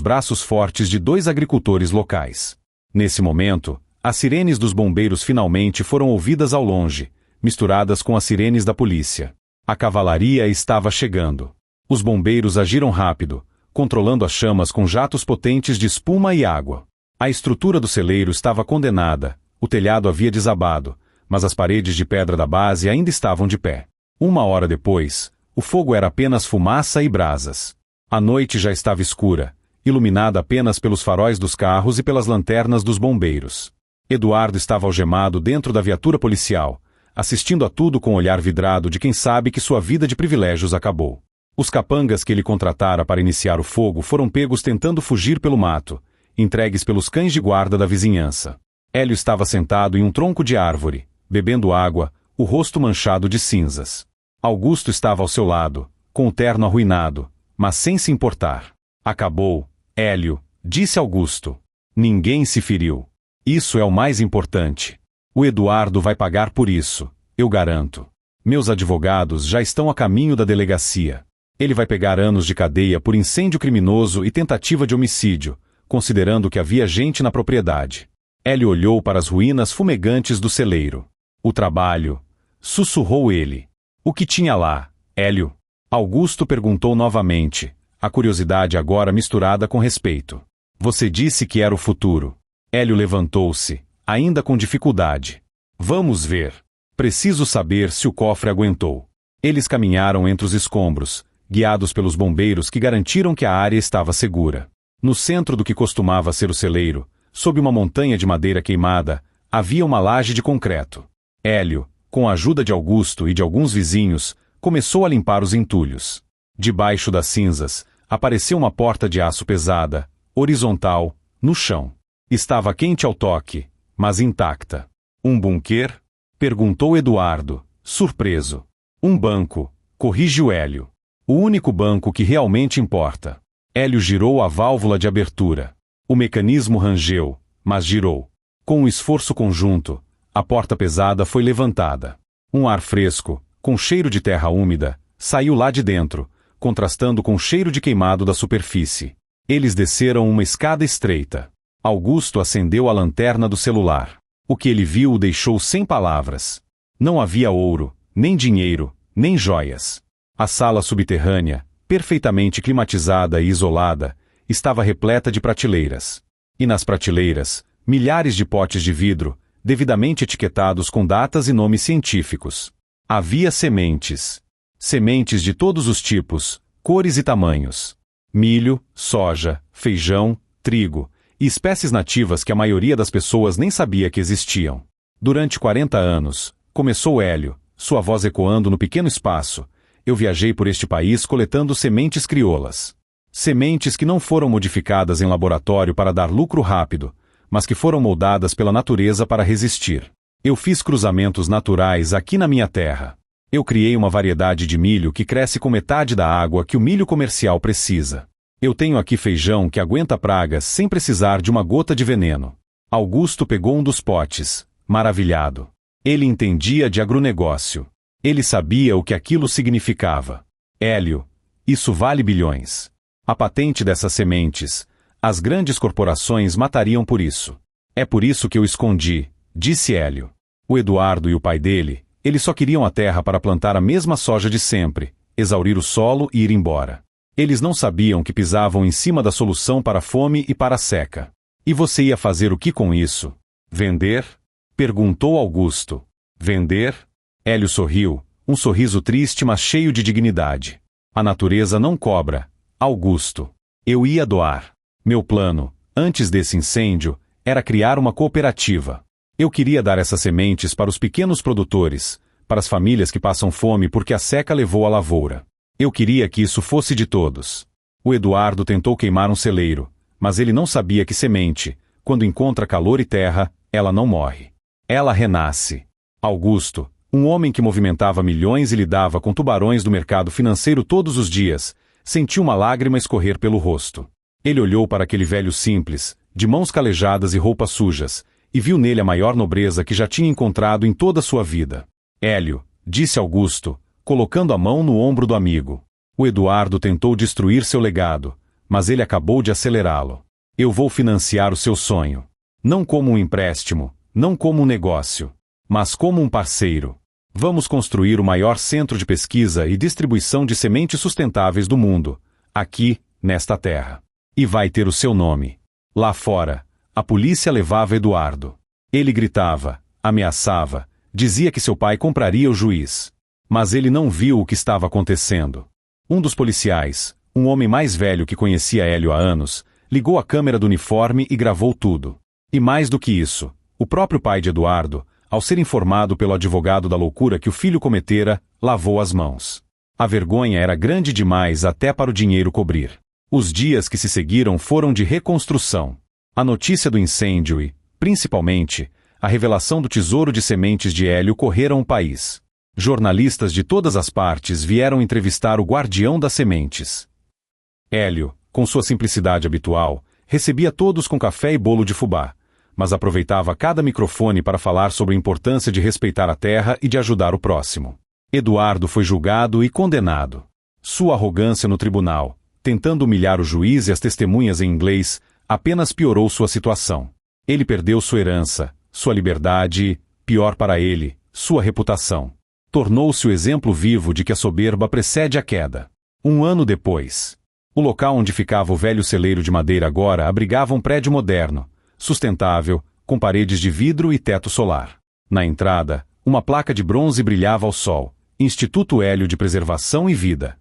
S1: braços fortes de 2 agricultores locais. Nesse momento, as sirenes dos bombeiros finalmente foram ouvidas ao longe, misturadas com as sirenes da polícia. A cavalaria estava chegando. Os bombeiros agiram rápido, controlando as chamas com jatos potentes de espuma e água. A estrutura do celeiro estava condenada, o telhado havia desabado, mas as paredes de pedra da base ainda estavam de pé. 1 hora depois, o fogo era apenas fumaça e brasas. A noite já estava escura, iluminada apenas pelos faróis dos carros e pelas lanternas dos bombeiros. Eduardo estava algemado dentro da viatura policial, assistindo a tudo com o olhar vidrado de quem sabe que sua vida de privilégios acabou. Os capangas que ele contratara para iniciar o fogo foram pegos tentando fugir pelo mato, entregues pelos cães de guarda da vizinhança. Hélio estava sentado em um tronco de árvore, bebendo água, o rosto manchado de cinzas. Augusto estava ao seu lado, com o terno arruinado, mas sem se importar. Acabou, Hélio, disse Augusto. Ninguém se feriu. Isso é o mais importante. O Eduardo vai pagar por isso, eu garanto. Meus advogados já estão a caminho da delegacia. Ele vai pegar anos de cadeia por incêndio criminoso e tentativa de homicídio, considerando que havia gente na propriedade. Hélio olhou para as ruínas fumegantes do celeiro. O trabalho, sussurrou ele. O que tinha lá, Hélio? Augusto perguntou novamente, a curiosidade agora misturada com respeito. Você disse que era o futuro. Hélio levantou-se, ainda com dificuldade. Vamos ver. Preciso saber se o cofre aguentou. Eles caminharam entre os escombros, guiados pelos bombeiros que garantiram que a área estava segura. No centro do que costumava ser o celeiro, sob uma montanha de madeira queimada, havia uma laje de concreto. Hélio, com a ajuda de Augusto e de alguns vizinhos, começou a limpar os entulhos. Debaixo das cinzas, apareceu uma porta de aço pesada, horizontal, no chão. Estava quente ao toque, mas intacta. Um bunker? Perguntou Eduardo, surpreso. Um banco, corrigiu Hélio. O único banco que realmente importa. Hélio girou a válvula de abertura. O mecanismo rangeu, mas girou. Com um esforço conjunto, a porta pesada foi levantada. Um ar fresco, com cheiro de terra úmida, saiu lá de dentro, contrastando com o cheiro de queimado da superfície. Eles desceram uma escada estreita. Augusto acendeu a lanterna do celular. O que ele viu o deixou sem palavras. Não havia ouro, nem dinheiro, nem joias. A sala subterrânea, perfeitamente climatizada e isolada, estava repleta de prateleiras. E nas prateleiras, milhares de potes de vidro, devidamente etiquetados com datas e nomes científicos. Havia sementes. Sementes de todos os tipos, cores e tamanhos. Milho, soja, feijão, trigo, e espécies nativas que a maioria das pessoas nem sabia que existiam. Durante 40 anos, começou Hélio, sua voz ecoando no pequeno espaço, eu viajei por este país coletando sementes crioulas. Sementes que não foram modificadas em laboratório para dar lucro rápido, mas que foram moldadas pela natureza para resistir. Eu fiz cruzamentos naturais aqui na minha terra. Eu criei uma variedade de milho que cresce com metade da água que o milho comercial precisa. Eu tenho aqui feijão que aguenta pragas sem precisar de uma gota de veneno. Augusto pegou um dos potes, maravilhado. Ele entendia de agronegócio. Ele sabia o que aquilo significava. Hélio, isso vale bilhões. A patente dessas sementes, as grandes corporações matariam por isso. É por isso que eu escondi, disse Hélio. O Eduardo e o pai dele, eles só queriam a terra para plantar a mesma soja de sempre, exaurir o solo e ir embora. Eles não sabiam que pisavam em cima da solução para a fome e para a seca. E você ia fazer o que com isso? Vender? Perguntou Augusto. Vender? Hélio sorriu, um sorriso triste mas cheio de dignidade. A natureza não cobra, Augusto. Eu ia doar. Meu plano, antes desse incêndio, era criar uma cooperativa. Eu queria dar essas sementes para os pequenos produtores, para as famílias que passam fome porque a seca levou a lavoura. Eu queria que isso fosse de todos. O Eduardo tentou queimar um celeiro, mas ele não sabia que semente, quando encontra calor e terra, ela não morre. Ela renasce. Augusto, um homem que movimentava milhões e lidava com tubarões do mercado financeiro todos os dias, sentiu uma lágrima escorrer pelo rosto. Ele olhou para aquele velho simples, de mãos calejadas e roupas sujas, e viu nele a maior nobreza que já tinha encontrado em toda a sua vida. Hélio, disse Augusto, colocando a mão no ombro do amigo. O Eduardo tentou destruir seu legado, mas ele acabou de acelerá-lo. Eu vou financiar o seu sonho. Não como um empréstimo, não como um negócio, mas como um parceiro. Vamos construir o maior centro de pesquisa e distribuição de sementes sustentáveis do mundo, aqui, nesta terra. E vai ter o seu nome. Lá fora, a polícia levava Eduardo. Ele gritava, ameaçava, dizia que seu pai compraria o juiz. Mas ele não viu o que estava acontecendo. Um dos policiais, um homem mais velho que conhecia Hélio há anos, ligou a câmera do uniforme e gravou tudo. E mais do que isso, o próprio pai de Eduardo, ao ser informado pelo advogado da loucura que o filho cometera, lavou as mãos. A vergonha era grande demais até para o dinheiro cobrir. Os dias que se seguiram foram de reconstrução. A notícia do incêndio e, principalmente, a revelação do tesouro de sementes de Hélio correram o país. Jornalistas de todas as partes vieram entrevistar o guardião das sementes. Hélio, com sua simplicidade habitual, recebia todos com café e bolo de fubá, mas aproveitava cada microfone para falar sobre a importância de respeitar a terra e de ajudar o próximo. Eduardo foi julgado e condenado. Sua arrogância no tribunal, tentando humilhar o juiz e as testemunhas em inglês, apenas piorou sua situação. Ele perdeu sua herança, sua liberdade e, pior para ele, sua reputação. Tornou-se o exemplo vivo de que a soberba precede a queda. Um ano depois, o local onde ficava o velho celeiro de madeira agora abrigava um prédio moderno, sustentável, com paredes de vidro e teto solar. Na entrada, uma placa de bronze brilhava ao sol, Instituto Hélio de Preservação e Vida.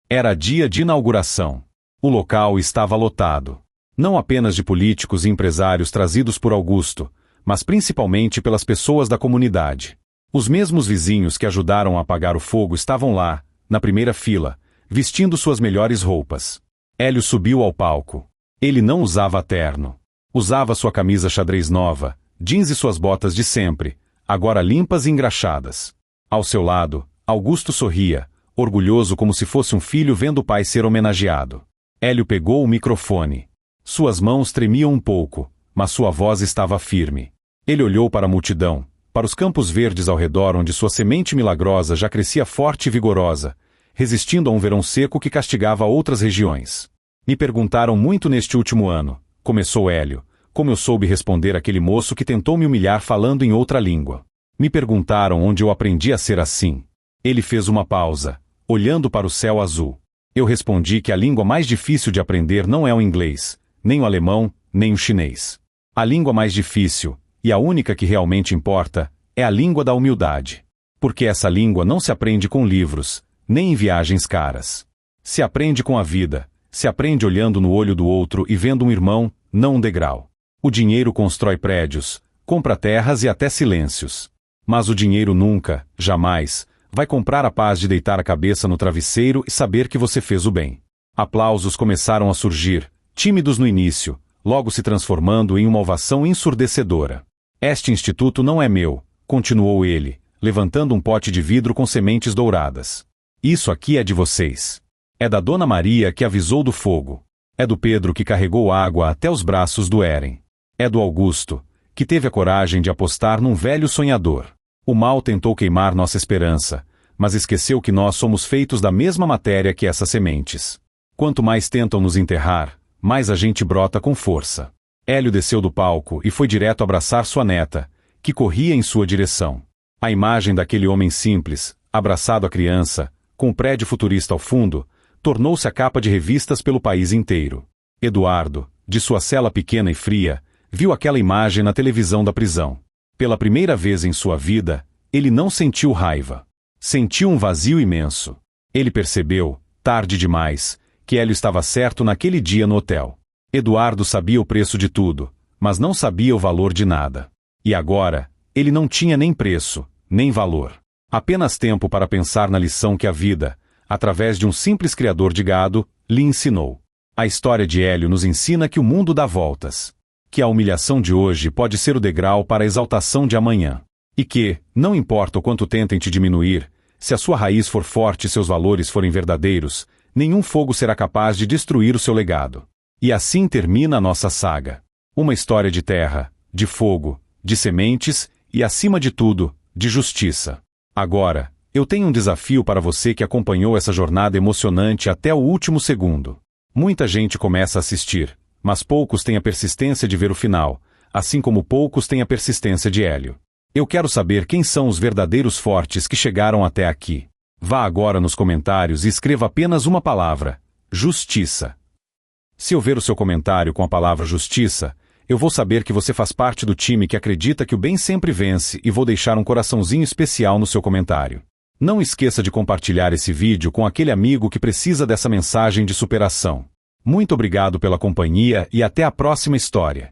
S1: Era dia de inauguração. O local estava lotado. Não apenas de políticos e empresários trazidos por Augusto, mas principalmente pelas pessoas da comunidade. Os mesmos vizinhos que ajudaram a apagar o fogo estavam lá, na primeira fila, vestindo suas melhores roupas. Hélio subiu ao palco. Ele não usava terno. Usava sua camisa xadrez nova, jeans e suas botas de sempre, agora limpas e engraxadas. Ao seu lado, Augusto sorria, orgulhoso como se fosse um filho vendo o pai ser homenageado. Hélio pegou o microfone. Suas mãos tremiam um pouco, mas sua voz estava firme. Ele olhou para a multidão, para os campos verdes ao redor onde sua semente milagrosa já crescia forte e vigorosa, resistindo a um verão seco que castigava outras regiões. Me perguntaram muito neste último ano, começou Hélio, como eu soube responder àquele moço que tentou me humilhar falando em outra língua. Me perguntaram onde eu aprendi a ser assim. Ele fez uma pausa, olhando para o céu azul. Eu respondi que a língua mais difícil de aprender não é o inglês, nem o alemão, nem o chinês. A língua mais difícil, e a única que realmente importa, é a língua da humildade. Porque essa língua não se aprende com livros, nem em viagens caras. Se aprende com a vida, se aprende olhando no olho do outro e vendo um irmão, não um degrau. O dinheiro constrói prédios, compra terras e até silêncios. Mas o dinheiro nunca, jamais, vai comprar a paz de deitar a cabeça no travesseiro e saber que você fez o bem. Aplausos começaram a surgir, tímidos no início, logo se transformando em uma ovação ensurdecedora. Este instituto não é meu, continuou ele, levantando um pote de vidro com sementes douradas. Isso aqui é de vocês. É da Dona Maria que avisou do fogo. É do Pedro que carregou água até os braços do Eren. É do Augusto, que teve a coragem de apostar num velho sonhador. O mal tentou queimar nossa esperança, mas esqueceu que nós somos feitos da mesma matéria que essas sementes. Quanto mais tentam nos enterrar, mais a gente brota com força. Hélio desceu do palco e foi direto abraçar sua neta, que corria em sua direção. A imagem daquele homem simples, abraçado à criança, com o prédio futurista ao fundo, tornou-se a capa de revistas pelo país inteiro. Eduardo, de sua cela pequena e fria, viu aquela imagem na televisão da prisão. Pela primeira vez em sua vida, ele não sentiu raiva. Sentiu um vazio imenso. Ele percebeu, tarde demais, que Hélio estava certo naquele dia no hotel. Eduardo sabia o preço de tudo, mas não sabia o valor de nada. E agora, ele não tinha nem preço, nem valor. Apenas tempo para pensar na lição que a vida, através de um simples criador de gado, lhe ensinou. A história de Hélio nos ensina que o mundo dá voltas, que a humilhação de hoje pode ser o degrau para a exaltação de amanhã, e que, não importa o quanto tentem te diminuir, se a sua raiz for forte e seus valores forem verdadeiros, nenhum fogo será capaz de destruir o seu legado. E assim termina a nossa saga. Uma história de terra, de fogo, de sementes e, acima de tudo, de justiça. Agora, eu tenho um desafio para você que acompanhou essa jornada emocionante até o último segundo. Muita gente começa a assistir, mas poucos têm a persistência de ver o final, assim como poucos têm a persistência de Hélio. Eu quero saber quem são os verdadeiros fortes que chegaram até aqui. Vá agora nos comentários e escreva apenas uma palavra: justiça. Se eu ver o seu comentário com a palavra justiça, eu vou saber que você faz parte do time que acredita que o bem sempre vence e vou deixar um coraçãozinho especial no seu comentário. Não esqueça de compartilhar esse vídeo com aquele amigo que precisa dessa mensagem de superação. Muito obrigado pela companhia e até a próxima história.